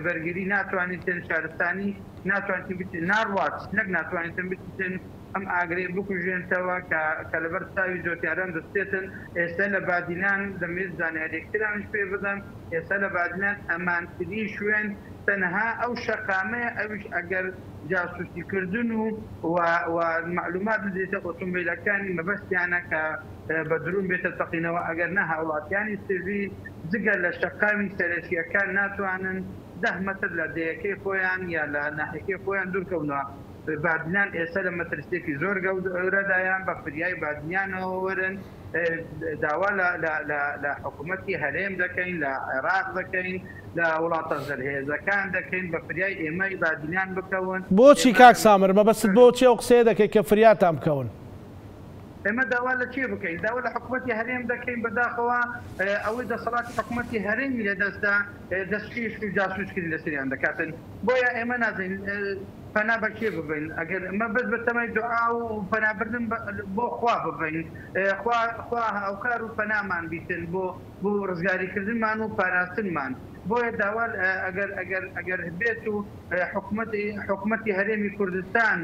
بەرگری ناتوانیتن شارستانی ناتوانیتن ناڕوات نەک ناتوانیتن بچن ئەم ئاگرێ بکوژێنتەوە کە لەبەر چاوی جۆتیاران دەستێتن. ئێستا لە بادینان دەمێت زانیاریەکترانش پێ بدەم. ئێستا لە بادینان ئەمانتری شوێن تەنها ئەو شەقامەیە ئەوش ئەگەر جاسوسیکردن و معلومات بدێتە ئۆتۆمبیلەکانی مەبەستیانە کە بە درون بێتە تەقینەوە ئەگەر نە هاوڵاتیانی سروی جگە لە شەقامی سەرەکیەکان ناتوانن 10 مەتر لە دەیەکەی خۆیان یا لە ناحیەکەی خۆیان دوورکەونەوە. بادنان ئێستا لە مەترسێکی زۆر گەورەدایان بە فریای بادنیانەوە وەرن داوا لە حکوومەتی هەرێم دەکەین، لە عێراق دەکەین، لە وڵاتە زەرهێزەکان دەکەین بە فریای ئێمەی بادنیان بکەون. بۆچی کاک سامر مەبەست بۆچی ئەو قسەیە دەکەی کە فریاتان بکەون؟ ئێمە داوا لە چێ بکەین؟ داوا لە حکوومەتی هەرێم دەکەین بەداخەوە ئەوەی دەسەڵاتی حکوومەتی هەرێمی لەدەستا دەستکێش و جاسوسکردن لەسەریان دەکاتن. بۆیە ئێمە نازانین پەنا بەکێ ببین. ئەگەر ئەمە بەس بە تەمای دوعا و پەنابردن بۆ خوا ببین، خوا هاوکار و پەنامان بیتن بۆ ڕزگاریکردنمان و پاراستنمان. بۆیە داوا ئەگەر بێت و حکوومەتی هەرێمی کوردستان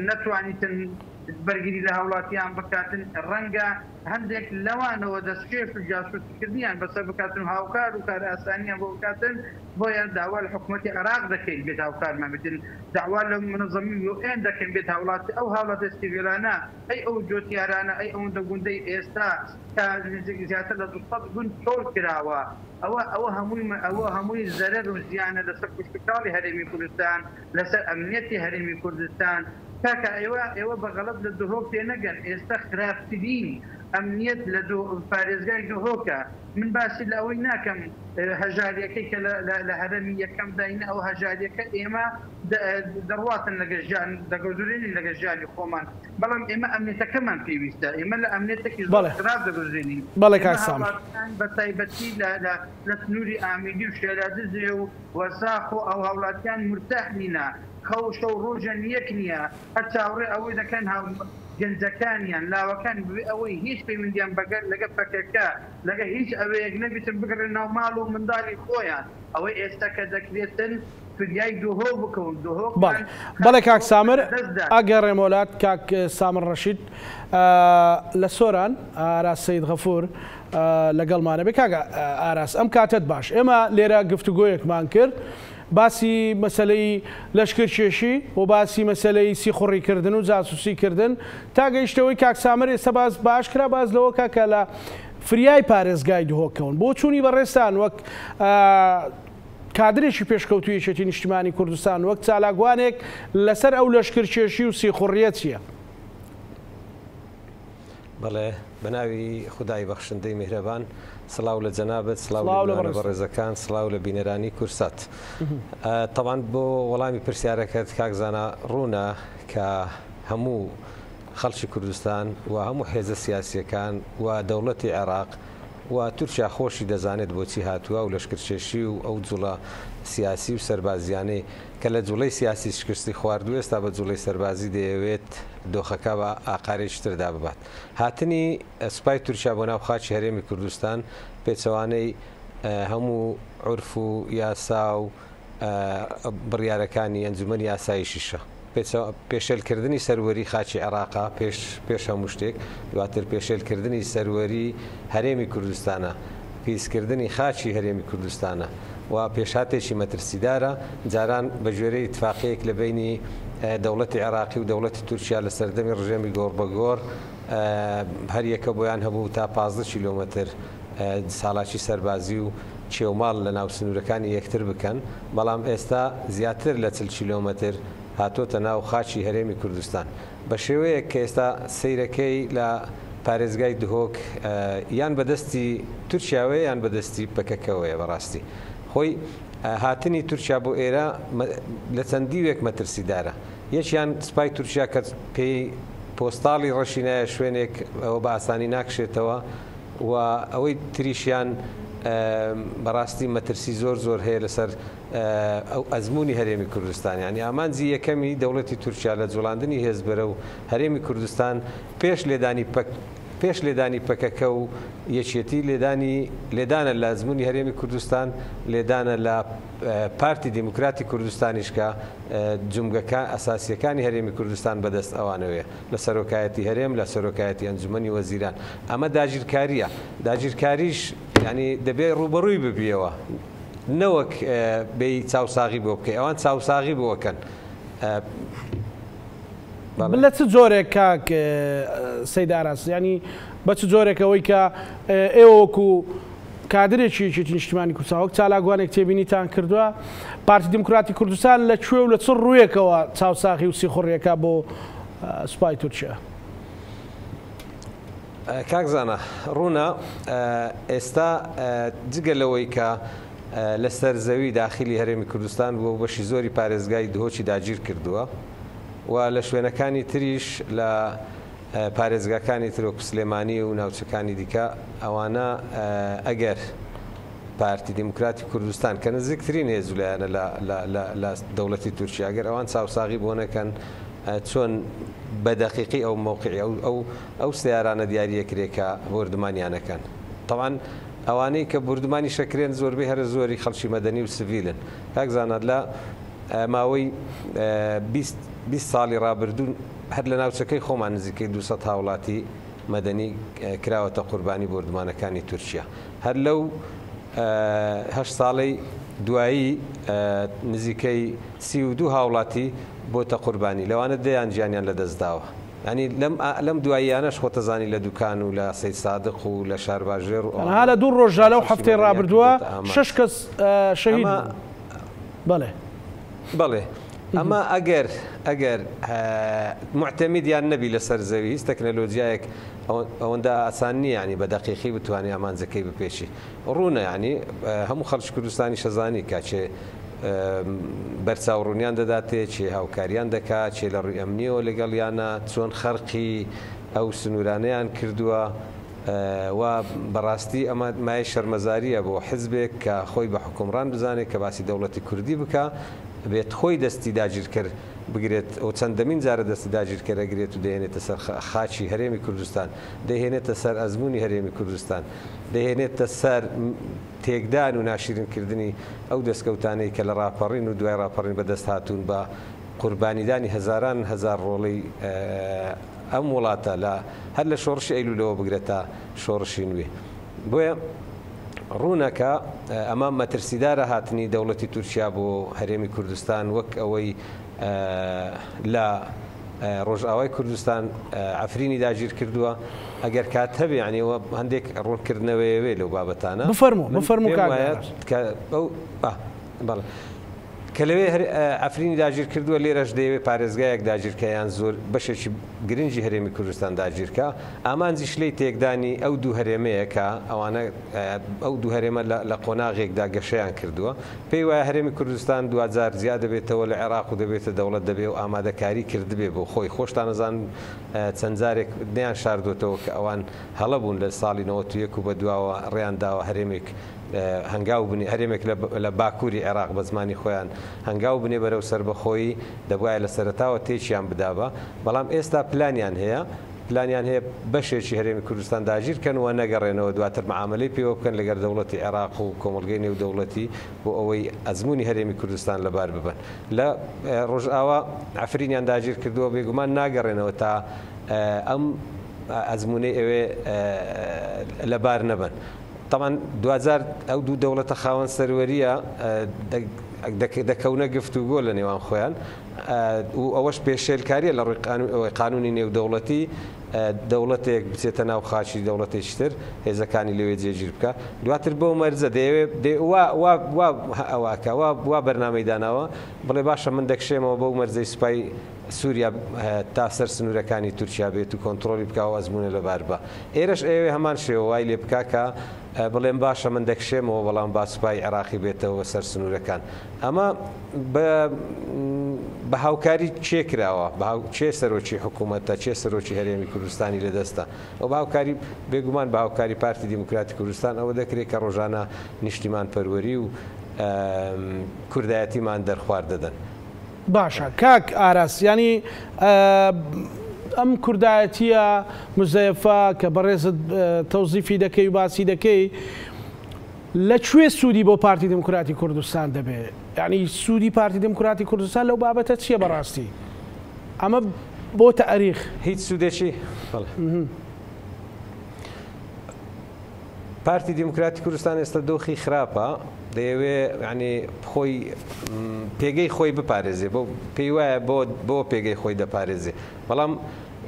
نەتوانیتن بەرگری لە هاوڵاتیان بکاتن، ڕەنگە هەندێک لەوانەوە دەستکێش و جاسوسیکردنیان بەسەر بکاتن، هاوکار و کار ئاسانیان بۆ بکاتن. بۆیە داوا لە حکوومەتی عێراق دەکەین بێت هاوکارمان بێتن، داوا لە منظەمی UN دەکەین بێت ئەو هاوڵاتە سیڤیلانە، ئەی ئەو جۆتیارانە، ئەی ئەوەندە گوندەی ئێستا تا زیاتر لە 200 گوند تۆڵ کراوە. ئەوە هەمووی زەرەر و زیانە لەسەر کوشتکاڵی هەرێمی کوردستان، لەسەر ئەمنیەتی هەرێمی کوردستان. کاکە ئێوە بەغەڵەت لە دهۆک تێ نەگەن. ئێستا خراپترین ئەمنیەت لە پارێزگای دهۆکە. من باسی لە ئەوەی ناکەم هەژاریەکەی کە لە هەرەمی یەکەم داینە ئەو هەژاریەکە ئێمە دەڕواتن دەگەزورێنی لە گەژاری خۆمان، بەڵام ئێمە ئەمنیەتەکەمان پێویستە. ئێمە لە ئەمنیەتێکی زۆر خراپ دەگەزێنین. بەڵێ کاک سامر بە تایبەتی لە سنووری ئامیری و شێرازێ و وەساخ و ئەو هاوڵاتیان مرتاح نینە، خەوشە و ڕۆژە یەک نییە. هەر چاوەڕێ ئەوەی دەکەن گەنجەکانیان لاوەکان بێ ئەوەی هیچ پەیوەندیان بەگەر لەگە پەکەکە لەگە هیچ ئەوەیەک نەبیتن بگرن ناو ماڵ و منداڵی خۆیان. ئەوەی ئێستا کە دەکرێتن فریای دهۆ بکەون. بەڵێ کاک سامر ئەگەڕێمە وڵات. کاک سامر ڕەشید لە سۆران ئاراس سەید غەفور لەگەڵمانە بێ. کاک ئاراس ئەم کاتت باش، ئێمە لێرە گفتوگۆیەکمان کرد باسی مەسلەی لەشکرکێشی و باسی مەسلەی سیخوڕیکردن و جاسوسیکردن تا گەیشتەوەی کاک سامر ئێستا باش کرا باز لەوە کاکە لە فریای پارێزگای دهۆکەون بۆ چوونی بەڕێستان وەک کادرێکی پێشکەوتوی یەکێتی نیشتیمانی کوردستان وەک چالاکوانێک لەسەر ئەو لەشکرکێشی و سیخوڕیە چییە؟ بەڵێ بەناوی خودای بەخشندەی میهرەبان سڵاو لە جەنابەت سڵاو لە بەڕێزەکان سڵاو لە بینەرانی کورسات طبعاً بۆ وەڵامی پرسیارەکەت کاکزانە ڕوونە کە هەموو خەڵکی کوردستان و هەموو حێزە سیاسیەکان و دەوڵەتی عێراق و تورکیا خۆشی دەزانێت بۆچی هاتووە و لەشکرچێشی و ئەو جوڵە سیاسی و سەربازیانەی کە لە جوڵەی سیاسی شکستی خواردووە ئێستا بە جوڵەی سەربازی دەیەوێت دۆخەکە بە ئاقارێکتردا ببات. هاتنی سوپای تورکیا بۆ ناو خاچی هەرێمی کوردستان پێچەوانەی هەموو عورف و یاسا و بڕیارەکانی ئەنجومەنی یاساییشیشە. پێشێلکردنی سەروەری خاچی عێراقا پێش هەموو شتێک دواتر پێشێلکردنی سەروەری هەرێمی کوردستانە پیسکردنی خاچی هەرێمی کوردستانە و پێشاتێکی مەترسیدارە جاران بە ژێرەی اتفاقیەک لە بینی دەوڵەتی عێراقی و دەوڵەتی تورکیا لە سەردەمی ڕژێمی گۆڕبەگۆڕ هەر یەکە بۆیان هەبوو تا 15 کیلۆمەتر ساڵاکی سەربازی و چێوماڵ لە ناو سنوورەکانی یەکتر بکەن بەڵام ئێستا زیاتر لە 40 کیلۆمەتر هاتۆتە ناو خاچی هەرێمی کوردستان بە شێوەیەک کە ئێستا سەیرەکەی لە پارێزگای دهۆک یان بەدەستی تورکیاوەیە یان بەدەستی پەکەکەوەیە بەڕاستی خۆی هاتنی تورکیا بۆ ئێرە لە چەندی وێک مەترسیدارە یەکیان سوپای تورکیا کە پێی پۆستاڵی ڕەشینایە شوێنێک ئەوە بە ئاسانی ناکشێتەوە و ئەوەی تریشیان بەڕاستی مەترسی زۆر هەیە لەسەر ئەو ئەزمموی هەرێمی کوردستان ینی ئامانجی یەکەمی دەوڵەتی تورکیا لە جوڵاندنی هێزبەرە و هەرێمی کوردستان پێش لێدانی پەکەکە و یەکێتی لێدانە لە ئەزمموی هەرێمی کوردستان لێدانە لە پارتی دیموکراتی کوردستانیشکە جومگەکان ئەساسیەکانی هەرێمی کوردستان بەدەست ئەوانەوەیە لە سەرۆکایەتی هەرێم لە سەرۆکایەتی ئەنجومەنی وەزیران ئەمە داگیرکاریە داگیرکاریش ینی دەبێت ڕوبەڕووی ببیەوە نەوەک بێی چاوساغی بۆ بکەی ئەوان چاوساغی بۆکەن لە چ جۆرێک کاک سەیداراس ینی بە چ جۆرێکەوەی کە ئێوە وەکو کادرێکی نیشتیمانی کوردستان وەک چالاگوانێک تێبینیتان کردووە پارتی دیموکراتی کوردستان لە کوێ و لە چ ڕوویەکەوە چاوساغی و سیخۆڕیەکە بۆ سوپای تورکیا کاکزانە ڕوونە ئێستا جگەلەوەی کە لەسەر زەوی داخلی هەرێمی کوردستان بۆ بەشی زۆری پارێزگای دهۆکی داگیر کردووە و لە شوێنەکانی تریش لە پارێزگاکانی ترۆک سلێمانی و ناوچەکانی دیکە ئەوانە ئەگەر پارتی دیموکراتی کوردستان کە نزیکترین هێزولایەنە لە دەوڵەتی تورکیا ئەگەر ئەوان چاوساغی بۆ نەکەن چۆن بە دەقیقی ئەو مووقعی ئەو سیارانە دیاریەکرێکە بردمانیانەکەن طبعاً ئەوانەی کە بردمانی شەکرێن زۆربەی هەر زۆری خەڵکی مەدەنی و سڤیلن کاکزانەت لە ماوەی 20 ساڵی ڕابردوون هەر لە ناوچەکەی خۆمان نزیکەی 200 هاوڵاتی مەدەنی کراوەتە قوربانی بردمانەکانی تورکیا هەر لەو 8 ساڵەی دوایی نزیکەی 32 هاوڵاتی بۆتە قوربانی لەوانە دەیان گیانیان لەدەستداوە ینی لەم دواییانەش خۆتەزانی لە دوکان و لە سەید سادق و لە شارباژێر ها لە دوو ڕۆژە لەو هەفتەی ڕابردووە 6 کەس شەهید بەڵێ ئەمە ئەگەر معتەمیدیان نەبی لەسەر زەوی هیچ تەکنەلۆجیایەک ئەوەندە ئاسان نییە ینی بە دەقیقی بتوانێت ئامانجەکەی بپێچی ڕوونە ینی هەموو خەڵکی کوردستانی شەزانی کاچێ بەرچاوڕوونیان دەداتێ چێ هاوکاریان دەکات چێ لە ڕووی ئەمنیەوە لەگەڵیانە چۆن خەرقی ئەو سنوورانەیان کردووە و بەڕاستی ئەمە مای شەرمەزاریە بۆ حزبێک کە خۆی بە حکومڕان بزانێت کە باسی دەوڵەتی کوردی بکە بێت خۆی دەستی داگیرکرد بگرێت ئەو چەندەمین جارە دەستی داگیرکەرەگرێت و دەهێنێتە سەر خاچی هەرێمی کوردستان دەهێنێتە سەر ئەزمموی هەرێمی کوردستان دەهێنێتە سەر تێکدان و ناشرینکردنی ئەو دەستکەوتانەی کە لە ڕاپەڕین و دوای ڕاپەڕین بەدەست هاتوون بە قوربانیدانی هەزاران هەزار ڕۆڵەی ئەم وڵاتە لە هەر لە شۆڕشی ئەیلولەوە بگرێتە شۆڕشی نوێ بۆیە ڕوونەکە ئەمە مەترسیدارە هاتنی دەوڵەتی تورکیا بۆ هەرێمی کوردستان وەک ئەوەی لە ڕۆژئاوای کوردستان ئەفرینی داگیر کردووە ئەگەر کات هەبێ ینیەوە هەندێک ڕوونکردنەوەیەوێ لەو بابەتانە بفەرموو کە لەوێ ئەفرینی داگیر کردووە لێرەش دەیەوێت پارێزگایەک داگیرکەیان زۆر بەشێکی گرنگی هەرێمی کوردستان داگیرکە ئامانجی شلەی تێکدانی ئەو دوو هەرێمەیە کە ئەوانە ئەو دوو هەرێمە لە قۆناغێکدا گەشەیان کردووە پێی وایە هەرێمی کوردستان 2000 زیاد دەبێتەوە لە عێراق و دەبێتە دەوڵەت دەبێت و ئامادەکاری کردبێ بۆ خۆی خۆشتان نەزان چەند جارێک نیان شاردوێتەوە کە ئەوان هەڵە بوون لە ساڵی 91 و بە دواوە ڕێیانداوە هەرێمێک هەنگاو بنی هەرێمێک لە باکووری عێراق بە زمانی خۆیان هەنگاو بنێ بەرەو سربەخۆیی دەبواە لە سەرتاوە تێکیان بدابە بەڵام ئێستا پلانیان هەیە بەشێکی هەرێمی کوردستان داگیرکەن و نەگەڕێنەوە دواتر معاملەی پێوە بکەن لەگەر دەوڵەتی عێراق و کۆمەلگەی نێودەوڵەتی بۆ ئەوەی ئەزمموی هەرێمی کوردستان لەبار ببن لە ڕۆژئاوا ئەفرینیان داگیر کردووە بێگومان ناگەڕێنەوە تا ئەم ئەزممونەی ئەوێ لەبار نەبن. طبعا 2000 ئەو دوو دەوڵەتە خاوەن سەروەریە دەکەونە گفتوگۆ لە نێوان خۆیان و ئەوەش پێشێلکاریە لە ڕووی قانونی نێودەوڵەتی دەوڵەتێک بچێتە ناو خاچی دەوڵەتێکی تر هێزەکانی لەوێ جێگیر بکە دواتر بۆ مەرجە ئەوواکە وا بەرنامەی داناوە بڵێ باشە من دەکشێمەوە بەو مەرجەی سوپای سووریا تا سەر سنوورەکانی تورکیا بێت و کۆنتترۆلی بکاوە ئەزمونە لەبار بە ئێرەش ئێوێ هەمان شێوە وای لێ بکاکە بڵێم باشە من دەکشێمەوە بەڵام با سوپای عێراقی بێتەوە سەر سنوورەکان ئەمە بە هاوکاری چێکراوە چێ سەرۆکی حکوومەتە چێ سەرۆکی هەرێمی کوردستانی لەدەستە ئەو باوکاری بێگومان بە هاوکاری پارتی دیموکراتی کوردستان ئەوە دەکرێت کە ڕۆژانە نیشتیمان پەروەری و کوردایەتیمان دەرخوارد دەدەن. باشە کاک ئاراس ینی ئەم کوردایەتیە مزەیفە کە بەڕێزت تەوزیفی دەکەی و باسی دەکەی لەکوێ سوودی بۆ پارتی دموکراتی کوردستان دەبێت یعنی سوودی پارتی دموکراتی کوردستان لەو بابەتە چییە بەڕاستی ئەمە بۆ تەریخ هیچ سوودێکی پارتی دیموکراتی کوردستان ئێستا دۆخی خراپە دەیەوێ ینی خۆی پێگەی خۆی بپارێزێ بۆ پێی وایە بۆ پێگەی خۆی دەپارێزێ بەڵام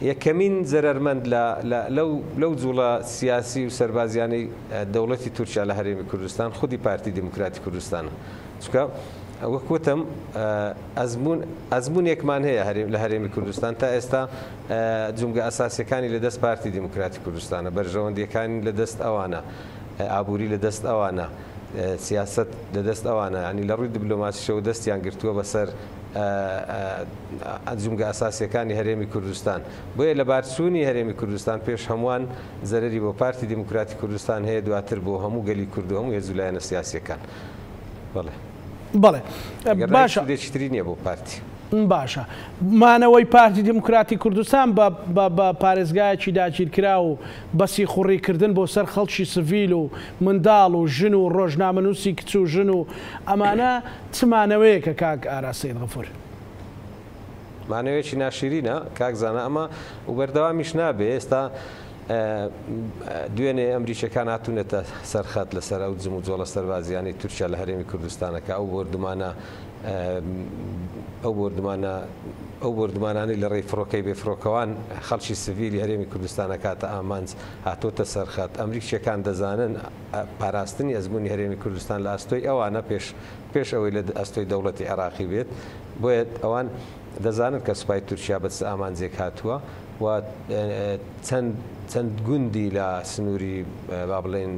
یەکەمین زەرمەند لەو جوڵە سیاسی و سەربازیانی دەوڵەتی تورکیا لە هەرێمی کوردستان خودی پارتی دیموکراتی کوردستانە چکە وەکوتم ئەزممونێکمان هەیە لە هەرێمی کوردستان تا ئێستا جونگە ئەساسیەکانی لەدەست پارتی دیموکراتی کوردستانە بەرژەوەندیەکانی لەدەست ئەوانە ئابووری لەدەست ئەوانە سیاست لەدەست ئەوانە ینی لە ڕووی دیبلۆماسیەوە دەستیان گرتووە بەسەر جونگە ئاساسیەکانی هەرێمی کوردستان بۆیە لە بارچوونی هەرێمی کوردستان پێش هەمووان زەرری بۆ پارتی دیموکراتی کوردستان هەیە دواتر بۆ هەموو گەلی کورد و هەموو هێزولایەنە سیاسیەکان بەڵێ باشە دێکتری نییە بۆ پارتی باشە مانەوەی پارتی دیموکراتی کوردستان بە پارێزگایەکی داگیرکرا و بەسی خوڕیکردن بۆ سەر خەڵکی سڤیل و منداڵ و ژن و ڕۆژنامەنووسی کچ و ژن و ئەمانە چمانەوەیەکە کاک ئاراسەید غەفور مانەوەیەکی ناشرینە کاکزانە ئەمە و بەردەوامیش نابێ ئێستا دوێنێ ئەمریکەکان هاتوونێتە سەرخەت لەسەر ئەو جم و جۆڵە سەربازیانی تورکیا لە هەرێمی کوردستانەکە ئەو بردمانانی لە ڕێی فڕۆکەی بێفرۆکەوان خەڵکی سڤیلی هەرێمی کوردستانە کاتە ئامانج هاتۆتە سەرخەت ئەمریکیەکان دەزانن پاراستنی ئەزمموی هەرێمی کوردستان لە ئەستۆی ئەوانە پێش ئەوەی لە ئەستۆی دەوڵەتی عێراقی بێت بۆیە ئەوان دەزانن کە سوپای تورکیا بەس ئامانجێک هاتووە و چەند گوندی لە سنووری با بڵێن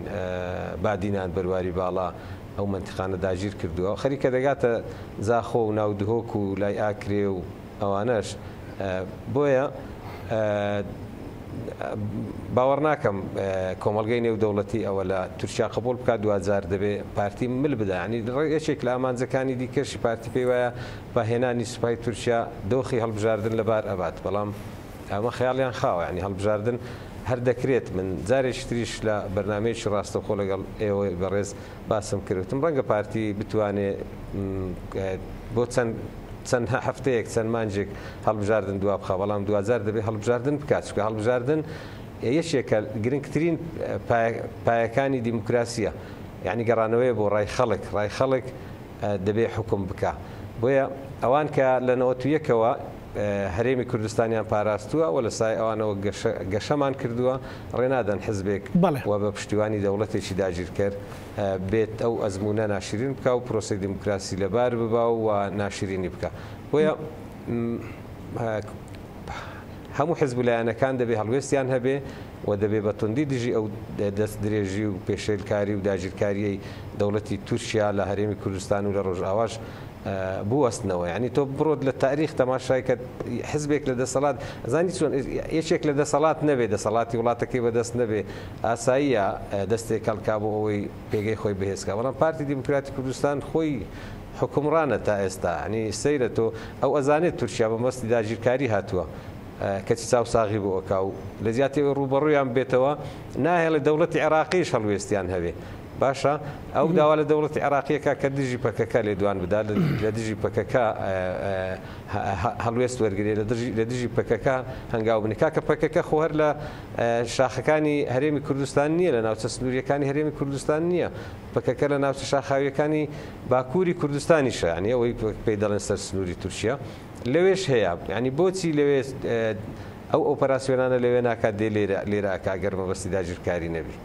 بادینان بەرواری باڵا ئەو منتیقانە داگیر کردووە خەریکە دەگاتە زاخۆ و ناودهۆک و لای ئاکرێ و ئەوانەش بۆیە باوەڕ ناکەم کۆمەڵگەی نێودەوڵەتی ئەوە لە تورکیا قبول بکات 2000 دەبێ پارتی مل بدە ینی ڕێگەیەک لە ئامانجەکانی دیکەشی پارتی پێی وایە بەهێنانی سوپای تورکیا دۆخی هەڵبژاردن لەبار ئەبات بەڵام ئەمە خەیاڵیان خاوە ینی هەڵبژاردن هەر دەکرێت من جارێکی تریش لە بەرنمەیەکی ڕاستەوخۆ لەگەڵ ئێوە بەڕێز باسم کردوتم ڕەنگە پارتی بتوانێت بۆ چەند هەفتەیەک چەند مانجێک هەڵبژاردن دوا بخە بەڵام 2000 دەبێت هەڵبژاردن بکات چکە هەڵبژاردن یەکێکە گرنگترین پایەکانی دیموکراسیە یعنی گەڕانەوەی بۆ ڕای خەڵک دەبێت حکم بکە بۆیە ئەوان کە لە 91ەوە هەرێمی کوردستانیان پاراستووە و لە سای ئەوانەوە گەشەمان کردووە ڕێنادەن حزبێک و بە پشتیوانی دەوڵەتێکی داگیرکرد بێت ئەو ئەزمونە ناشرین بکە و پرۆسی دیموکراسی لەبار ببا و ناشرینی بکە. بۆیە هەموو حزب لایەنەکان دەبێ هەڵوێستیان هەبێ و دەبێ بە توندی دژی ئەو دەست درێژی و پێشێلکاری و داگیرکاریەی دەوڵەتی تورکیا لە هەرێمی کوردستان و لە ڕۆژئاواش بوەستنەوە. ینی تۆ بڕۆت لە تاریخ تەماشای کە حزبێک لە دەسەڵات زانی چۆن یەکێک لە دەسەڵات نەبێ دەسەڵاتی وڵاتەکەی بەدەست نەبێ ئاساییە دەستێک هەڵکا بۆ ئەوەی پێگەی خۆی بەهێزکە. بەڵام پارتی دیموکراتی کوردستان خۆی حکومڕانە تا ئێستا ینی سەیرە تۆ ئەو ئەزانێت تورکیا بە مەستی داگیرکاری هاتووە کەچی چاو ساغی بۆ ئەکا و لە زیاتی ڕوبەڕوویان بێتەوە ناهێڵێ دەوڵەتی عێراقیش هەڵوێستیان هەبێ. باشە ئەو داوا لە دەوڵەتی عێراقیەکە کە دژی پەکەکە لێدوان بدا لە دژی پەکەکە هەڵوێست وەرگێ لە دژی پەکەکە هەنگاو بنی کاکە پەکەکە خۆ هەر لە شاخەکانی هەرێمی کوردستان نییە لە ناوچە سنووریەکانی هەرێمی کوردستان نییە پەکەکە لە ناوچە شاخاویەکانی باکووری کوردستانیشە ینی ئەوەی پێی دەڵێن سەر سنووری تورکیا لەوێش هەیە. ینی بۆچی لەوێ ئەو ئۆپەراسیۆنانە لەوێ ناکات دێ لێرە ئەکاگەر مەبەستی داگیرکاری نەبی.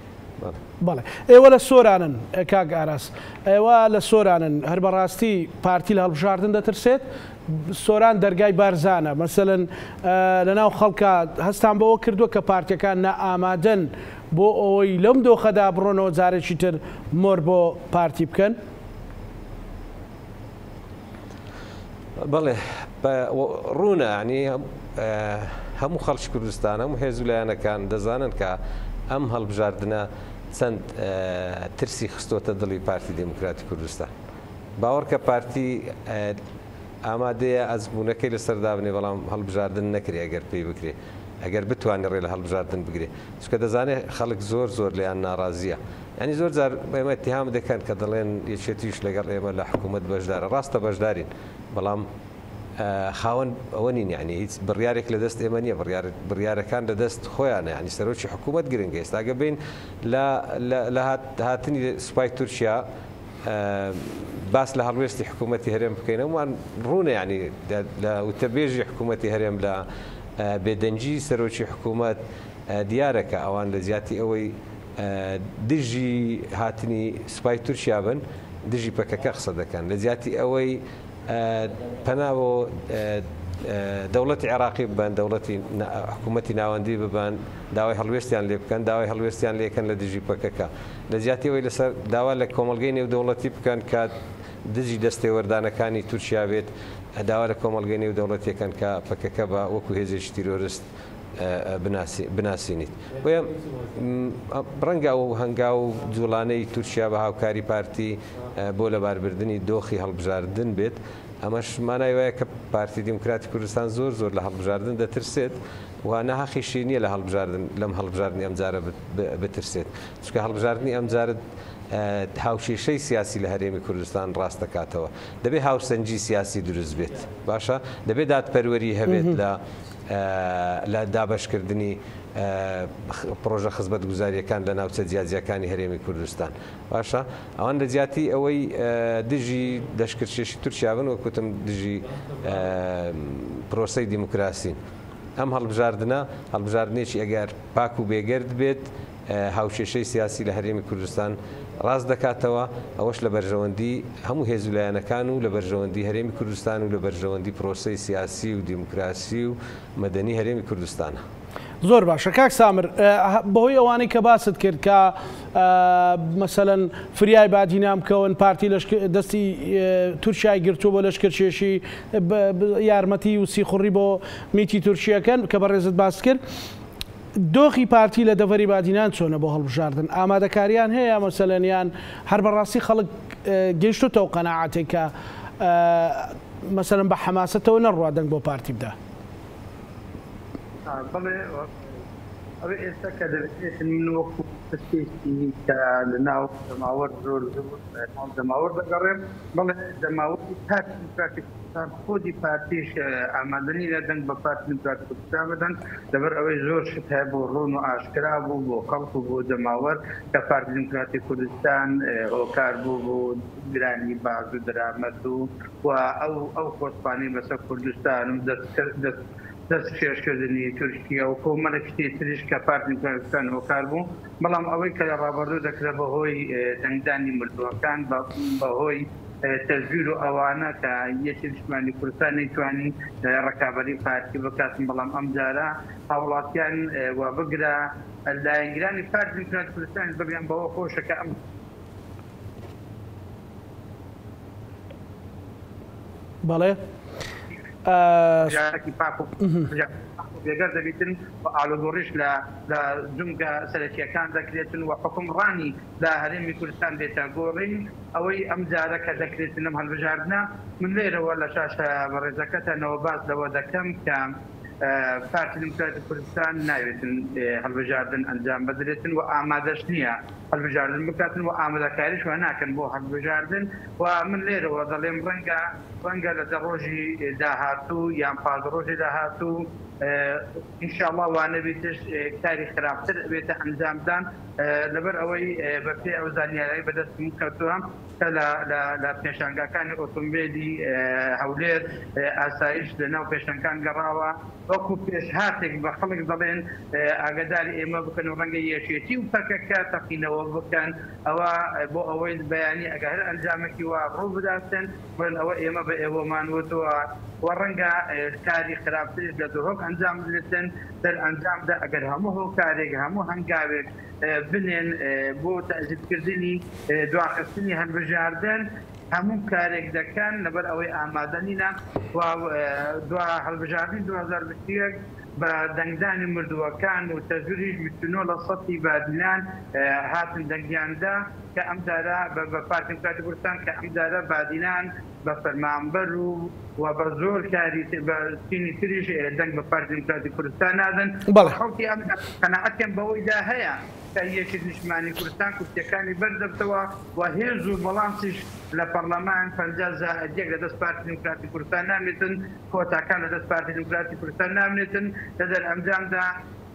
بەڵێ ئێوە لە سۆرانن کاک ئاراس ئێوە لە سۆرانن هەر بەڕاستی پارتی لە هەڵبژاردن دەترسێت سۆران دەرگای بارزانە مەسەلەن لەناو خەڵکە هەستان بەوە کردووە کە پارتیەکان نەئامادەن بۆ ئەوەی لەم دۆخەدا بڕۆنەوە جارێکی تر مۆر بۆ پارتی بکەن. بەڵێ ڕوونە ینی هەموو خەڵکی کوردستان هەموو هێزولایەنەکان دەزانن کە ئەم هەڵبژاردنە چەند ترسی خستۆتە دڵی پارتی دیموکراتی کوردستان. باوەڕکە پارتی ئامادەیە ئەزمونونەکەی لەسەردا بنێ بەڵام هەڵبژاردن نەکرێ ئەگەر پێی بکرێ ئەگەر بتوانێت ڕێ لە هەڵبژاردن بگرێ چکە دەزانێت خەڵک زۆر لیان ناڕازیە. ینی زۆر جار ئێمە اتهام دەکەن کە دەڵێن یەکێتیش لەگەڵ ئێمە لە حکوومەت بەشدارە ڕاستە بەشدارین بەڵام خاوەن ئەوە نین ینی هیچ بڕیارێک لە دەست ئێمە نییە بڕیارەکان لە دەست خۆیانە ینی سەرۆکی حکوومەت گرنگە ئێستاگە بین لە هاتنی سوپای تورکیا باس لە هەڵوێستی حکوومەتی هەرێم بکەینەوەمان ڕوونە ینی لە وتەبێژی حکوومەتی هەرێم لە بێدەنجی سەرۆکی حکوومەت دیارەکە ئەوان لە زیاتی ئەوەی دژی هاتنی سوپای تورکیا بن دژی پەکەکە قسە دەکەن لە زیاتی ئەوەی پەناوە دەوڵەتی عێراقی ببان دەوڵەتی حکوومەتی ناوەندی ببان داوای هەڵوێستیان لێ بکەن داوای هەڵوێستیان لێکەن لە دژی پەکەکە لە زیاتیەوەی لەسەر داوا لە کۆمەلگەی نێودەوڵەتی بکەن کات دژی دەستێوەردانەکانی تورکیا بێت داوا لە کۆمەلگەی نێودەوڵەتیەکەن کە پەکەکە بە وەکو هێزێکی تیرۆریست بناسیینیت. بۆیە ڕەنگە و هەنگا و جوڵانەی تورکیا بە هاوکاری پارتی بۆ لەباربردننی دۆخی هەڵبژاردن بێت ئەمەش مانای وایە کە پارتی دیموکراتی کوردستان زۆر لە هەڵبژاردن دەترسێت وانە حەقیشی نییە لە هەڵبژاردن لەم هەڵبژاردننی ئەمجارە بترسێت چکە هەڵبژاردننی ئەمجارت هاوشێشەی سیاسی لە هەرێمی کوردستان ڕاست دەکاتەوە دەبێت هاوسەنجی سیاسی دروست بێت باشە دەبێت دادپەروەری هەبێت لە دابەشکردنی پرۆژە خزمەت گوزاریەکان لە ناوچە جیاجیەکانی هەرێمی کوردستان باشە ئەوان لە جیاتی ئەوەی دژی دەشکردشێشی تورکیا بن وەکوتم دژی پرۆسەی دیموکراسین ئەم هەڵبژاردنێکی ئەگەر پاک و بێگرد بێت هاوشێشەی سیاسی لە هەرێمی کوردستان ڕاست دەکاتەوە ئەوەش لە بەرژەوەندی هەموو هێزولایەنەکان و لە بەرژەوەندی هەرێمی کوردستان و لە بەرژەوەندی پرۆسەی سیاسی و دیموکراسی و مەدەنی هەرێمی کوردستانە. زۆر باشە کاک سامر بەهۆی ئەوانەی کە باست کرد کە مەسەلەن فریای بادینامکەون پارتی دەستی تورکیای گرتووە بۆ لەشکردچێشی یارمەتی و سیخوڕی بۆ میتی تورکیەکەن کە بەڕێزت باس کرد دۆخی پارتی لە دەڤەری بادینان چۆنە بۆ هەڵبژاردن ئامادەکاریان هەیە مەسەلەنیان هەر بەڕاستی خەڵک گەیشتۆتەوە قەناعەتێک کە مەسەلەن بە حەماسەتەوە نەڕوا دەنگ بۆ پارتی بدا. ئەوە ئێستا کە دەبێت من وەکو پشتێکی کە لەناو دەماوەر زۆر دەماوەر دەگەڕێم بەڵێ دەماوەری پارتی دیموکراتیک کوردستان خۆی پارتیش ئامادەنی لە دەنگ بە پارتی دیموکراتیک کوردستان بدەن لەبەر ئەوەی زۆر شت هەیە بۆ ڕۆن و ئاشکرا بوو بۆ خەڵک و بۆ دەماوەر کە پارتی دیموکراتیک کوردستان هۆکار بوو بۆ گرانی باز و دەرامەت و ئەو خۆسپانی بەسەر کوردستان و دەست شێشکردنی تورکیا و کۆمەڵێک شتێکی تریش کە پارتی دیموکراتیک هۆکار بوو بەڵام ئەوەی کە لە ڕابردوو دەکرێت بەهۆی دەنگدانی مردووەکان بەهۆی تەزویر و ئەوانە کە یەکی نیشتیمانی کوردستان نەیتوانی ڕکابەری پارتی بکاتن بەڵام ئەم جارە هاوڵاتیان وا بگرە لایەنگرانی پارتی دیموکراتیک کوردستان بگریان بەوە خۆشە کە ئەم بەڵێ بێگەر دەبیتن و ئالۆگۆڕیش لە جونگە سەرەکیەکان دەکرێتن و حکومڕانی لە هەرێمی کوردستان بێتە گۆڕین ئەوەی ئەم جارە کە دەکرێتن لەم هەڵبژاردنە من لێرەوە لە شاشە بەڕێزەکەتەنەوە باس لەوە دەکەم کە پارتی دیموکراتیک کوردستان ناوێتن هەڵبژاردن ئەنجام بدرێتن و ئامادەش نییە هەڵبژاردن بکاتن و ئامادەکاریش وە ناکەن بۆ هەڵبژاردن و من لێرەوە دەڵێم ڕەنگە لە دەڕۆژی داهاتوو یان پازڕۆژی داهاتوو ئینشاءڵڵا وانەبێتش کاری خراپتر بێتە ئەنجامدان لەبەر ئەوەی بەپێ ئەو زانیاری بەدەستم کەوتووە کە لە پێشانگاکانی ئۆتۆمبیلی هەولێر ئاسایش لەناو پێشەنگەکان گەڕاوە وەکو پێشهاتێک بە خەڵک دەڵێن ئاگاداری ئێمە بکەن و ڕەنگە یەکێتی و پەکەکە تەقینەوە بکەن ئەوە بۆ ئەوەی بەیانی ئەگەر ئەنجامێکی وا ڕوو بداتن بڵێن ئەوە ئێمە بە ئێوەمانوتەوە و ڕەنگە کاری خراپترش لە دۆهۆک ئەنجام بدرێتن دەر ئەنجامدا ئەگەر هەموو هۆکارێک هەموو هەنگاوێک بنێن بۆ تەزیدکردنی دواخستنی هەڵبژاردن هەموو کارێک دەکەن لەبەر ئەوەی ئامادەنینە دوا هەڵبژاردنی 2021 بە دەنگدانی مردووەکان و تەزوریش 29% بادینان هاتن دەنگیاندا کە ئەم جارە بە پارتی دیموکراتیک کوردستان کە ئەم جارە بادینان بە فەرمانبەر و بە زۆر کاری بە تینی تریش دەنگ بە پارتی دیموکراتیک کوردستان نادن خەڵکی ئەم قەناعەتیان بەوەیدا هەیە کە یەکی نیشتیمانی کوردستان کورسیەکانی بەردەبتەوە و هێز و بەڵامسیش لە پەرلەمان 50 لە دەست پارتی دیموکراتیک کوردستان نامێتن کۆتاکان لە دەست پارتی دیموکراتیک کوردستان نامێتن لەدەر ئەنجامدا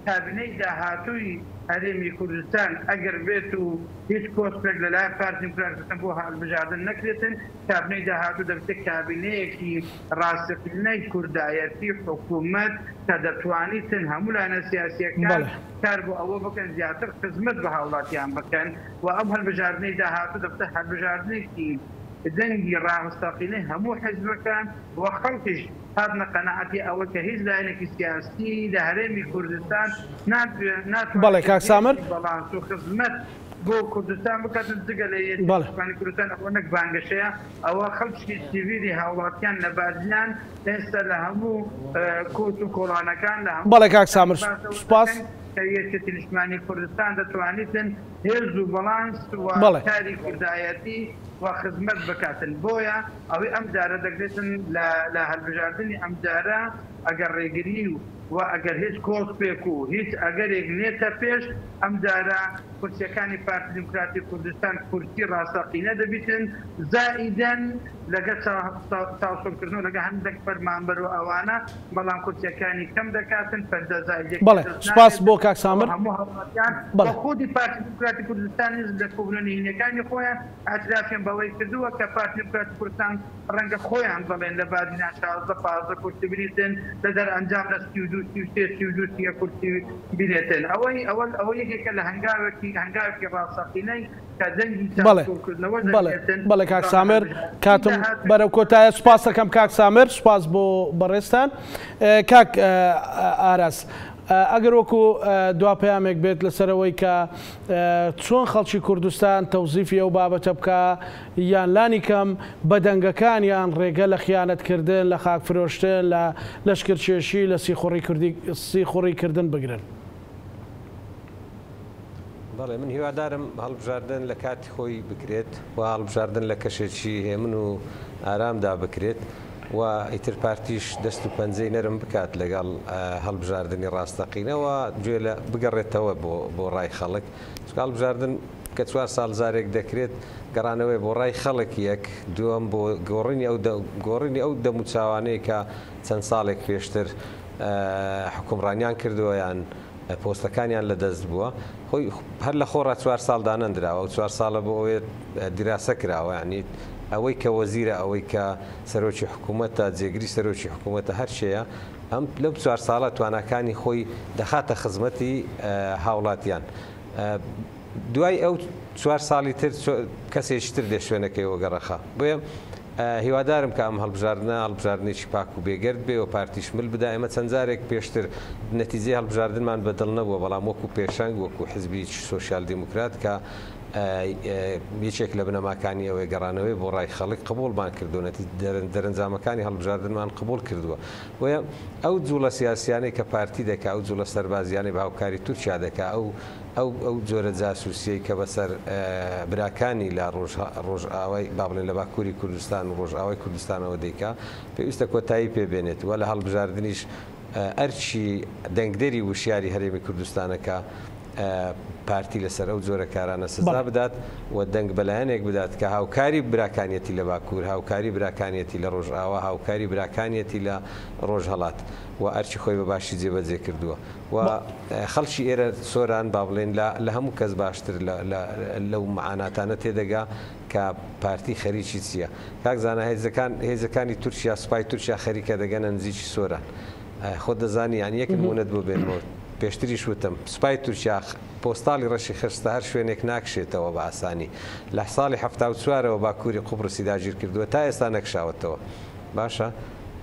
کابینەی داهاتووی هەرێمی کوردستان ئەگەر بێت و هیچ کۆسپێک لەلایەن پارتی دیموکراتیک کوردستان بۆ هەڵبژاردن نەکرێتن کابینەی داهاتوو دەبێت کابینەیەکی ڕاستەقینەی کوردایەتی حکوومەت کە دەتوانیتن هەموو لایەنە سیاسیەکان کار بۆ ئەوە بکەن زیاتر خزمەت بە هاوڵاتیان بکەن و ئەم هەڵبژاردنەی داهاتوو دەبێت هەڵبژاردنێکی دەنگی ڕاستەقینەی هەموو حیزبەکان و خەڵکیش هاتنە قەناعەتی ئەوە کە هیچ لایەنێکی سیاسی لە هەرێمی کوردستان بەڵێ کاک سامر بەڵانس و خزمەت بۆ کوردستان بکاتن جگە لە یەکێتی کوردستان ئەوە نەک بانگەشەیە ئەوە خەڵکی سیڤیلی هاوڵاتیان لە بازیان ئێستا لە هەموو کۆت و کۆڵانەکان لە هەموو بەڵێ کاک سامر سوپاس یەکێتی نیشتیمانی کوردستان دەتوانیتن هێز و بەڵانس و کاری کوردایەتی و خزمەت بکاتن بۆیە ئەوەی ئەم جارە دەگرێتن لە هەڵبژاردننی ئەم جارە ئەگەر ڕێگری و ئەگەر هیچ کۆسپێک و هیچ ئەگەرێک نێتە پێش ئەم جارە کورسیەکانی پارتی دیموکراتیک کوردستان کورسی ڕاستەقینە دەبیتن زائیدەن لەگە چاوسۆکردن لەگە هەندێک فەرمانبەر و ئەوانە بەڵام کورسیەکانی کەم دەکاتن فەردەزایدێک بەڵێ سوپاس بۆ کاک سامر هەموو هەوڵاتیان بە خودی پارتی دیموکراتیک کوردستانی لە کۆبوونەوەی هینەکانی خۆیان ئاعترافیان بەوەی کردووە کە پارتی دیموکراتیک کوردستان ڕەنگە خۆیان بڵێن لە بادینە 16 کورسی بریتن لە دەرئەنجام لە 32 کورسی بێتن ئەوە یەکێکە لە هەنگاوێکی ڕاستەقینەی کە دەنگی بەڵێ کاک سامر کاتم بەرەو کۆتایە سوپاس دەکەم کاک سامر سوپاس بۆ بەڕێستان کاک ئاراس ئەگەر وەکو دوا پەیامێک بێت لەسەرەوەی کە چۆن خەڵکی کوردستان تەوزیفی ئەو بابەتە بکە یان لانی کەم بە دەنگەکان یان ڕێگە لە خیانەتکردن لە خاکفرۆشتن لە لەشکرکێشی لە سیخوڕیکردن بگرن. بەڵێ من هیوادارم هەڵبژاردن لە کاتی خۆی بکرێت و هەڵبژاردن لە کەشێکی هێمن و ئارامدا بکرێت و ئیتر پارتیش دەست و پەنجەی نەرم بکات لەگەڵ هەڵبژاردننی ڕاستەقینەوە گوێ لە بگەڕێتەوە بۆ ڕای خەڵک هەڵبژاردن کە 4 ساڵ زارێک دەکرێت گەڕانەوەی بۆ ڕای خەڵک یەک دووەم بۆ گۆڕینی ئەو دەموچاوانەیە کە چەند ساڵێک پێشتر حکومڕانیان کردووە یان پۆستەکانیان لەدەست بووە خۆی هەر لە خۆڕ 4 ساڵ دانەندراوە و 4 ساڵە بۆ ئەوێت دیراسە کراوە ینی ئەوەی کە وەزیرە ئەوەی کە سەرۆکی حکوومەتە جێگری سەرۆکی حکوومەتە هەرچەیە ئەم لەو 4 ساڵە توانەکانی خۆی دەخاتە خزمەتی هاوڵاتیان دوای ئەو 4 ساڵی تر کەسێکی تر دێ شوێنەکەیەوە گەڕەخە بۆیە هیوادارم کە ئەم هەڵبژاردنێکی پاک و بێگرد بێ و پارتیشمل بدا ئێمە چەند جارێک پێشتر نەتیجەی هەڵبژاردنمان بەدڵ نەبووە بەڵام وەکو پێشنگ وەکو حزبی سۆشیال دیموکرات کە یەکێک لە بنەماکانی ئەوەی گەڕانەوەی بۆ ڕای خەڵک قبولمان کردو دەرەنجامەکانی هەڵبژاردنمان قبول کردووە وە ئەو جوڵە سیاسیانەی کە پارتی دەکا ئەو جوڵە سەربازیانەی بە هاوکاری تورکیا دەکا ئەو جۆرە جاسووسیەی کە بەسەر براکانی لە ڕۆژئاوای با بڵێن لە باکووری کوردستان و ڕۆژئاوای کوردستانەوە دەیکا پێویستە کۆتایی پێبێنێت وە لە هەڵبژاردنیش ئەرچی دەنگدەری وشیاری هەرێمی کوردستانەکە پارتی لەسەر ئەو جۆرە کارانە سزا بدات و دەنگ بەلایەنێک بدات کە هاوکاری براکانیەتی لە باکوور هاوکاری براکانیەتی لە ڕۆژئاوا هاوکاری براکانیەتی لە ڕۆژهەڵات و ئەرچی خۆی بە باشی جێبەجێ کردووە و خەڵکی ئێرە سۆران با بڵێن لە هەموو کەس باشتر لەو معاناتانە تێدەگا کە پارتی خەریکی چییە کاکزانە هێزەکانی تورکیا سوپای تورکیا خەریکە دەگەنە نزیکی سۆران خۆ دەزانی یان یەک نمونەت بۆ بێنەوە پێشتریش وتم سوپای تورکیا پۆستاڵی ڕەشی خستە هەر شوێنێک ناکشێتەوە بە ئاسانی لە ساڵی 1970ەوە باکووری قوبرسی داگیر کردووە تا ئێستا نەکشاوەتەوە باشە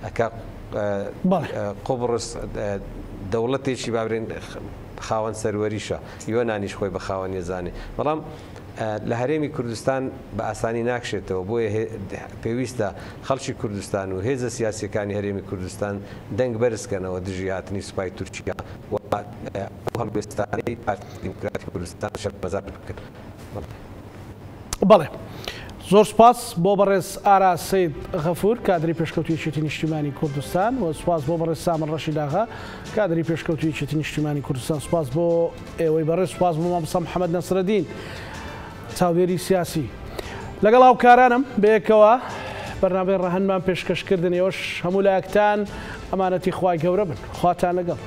ئەکا قوبرس دەوڵەتێکی بابرێن خاوەن سەروەریشە یۆنانیش خۆی بە خاوەن ێزانێ بەڵام لە هەرێمی کوردستان بە ئاسانی ناکشێتەوە بۆیە پێویستە خەڵکی کوردستان و هێزە سیاسیەکانی هەرێمی کوردستان دەنگ بەرزکەنەوە دژی هاتنی سوپای تورکیا هەڵبێستانی پارتی دیموکراتی کوردستان شەرمەزار بکەن. بەڵێ زۆر سپاس بۆ بەڕێز ئارا سەید غەفور کادری پێشکەوتوویەتی نیشتیمانی کوردستان و سپاس بۆ بەڕێز سامن ڕەشیداغا کادری پێشکەوتوویەتی نیشتیمانی کوردستان سپاس بۆ ئێوەی بەڕێز سپاس بۆ مامۆستا محەممەد نەسرەدین چاودێری سیاسی لەگەڵ هاوکارانم بەیەکەوە بەرنامەی ڕەهەنمان پێشکەشکردن ئێوەش هەموو لایەکتان ئەمانەتی خوای گەورە بن خواتان لەگەڵ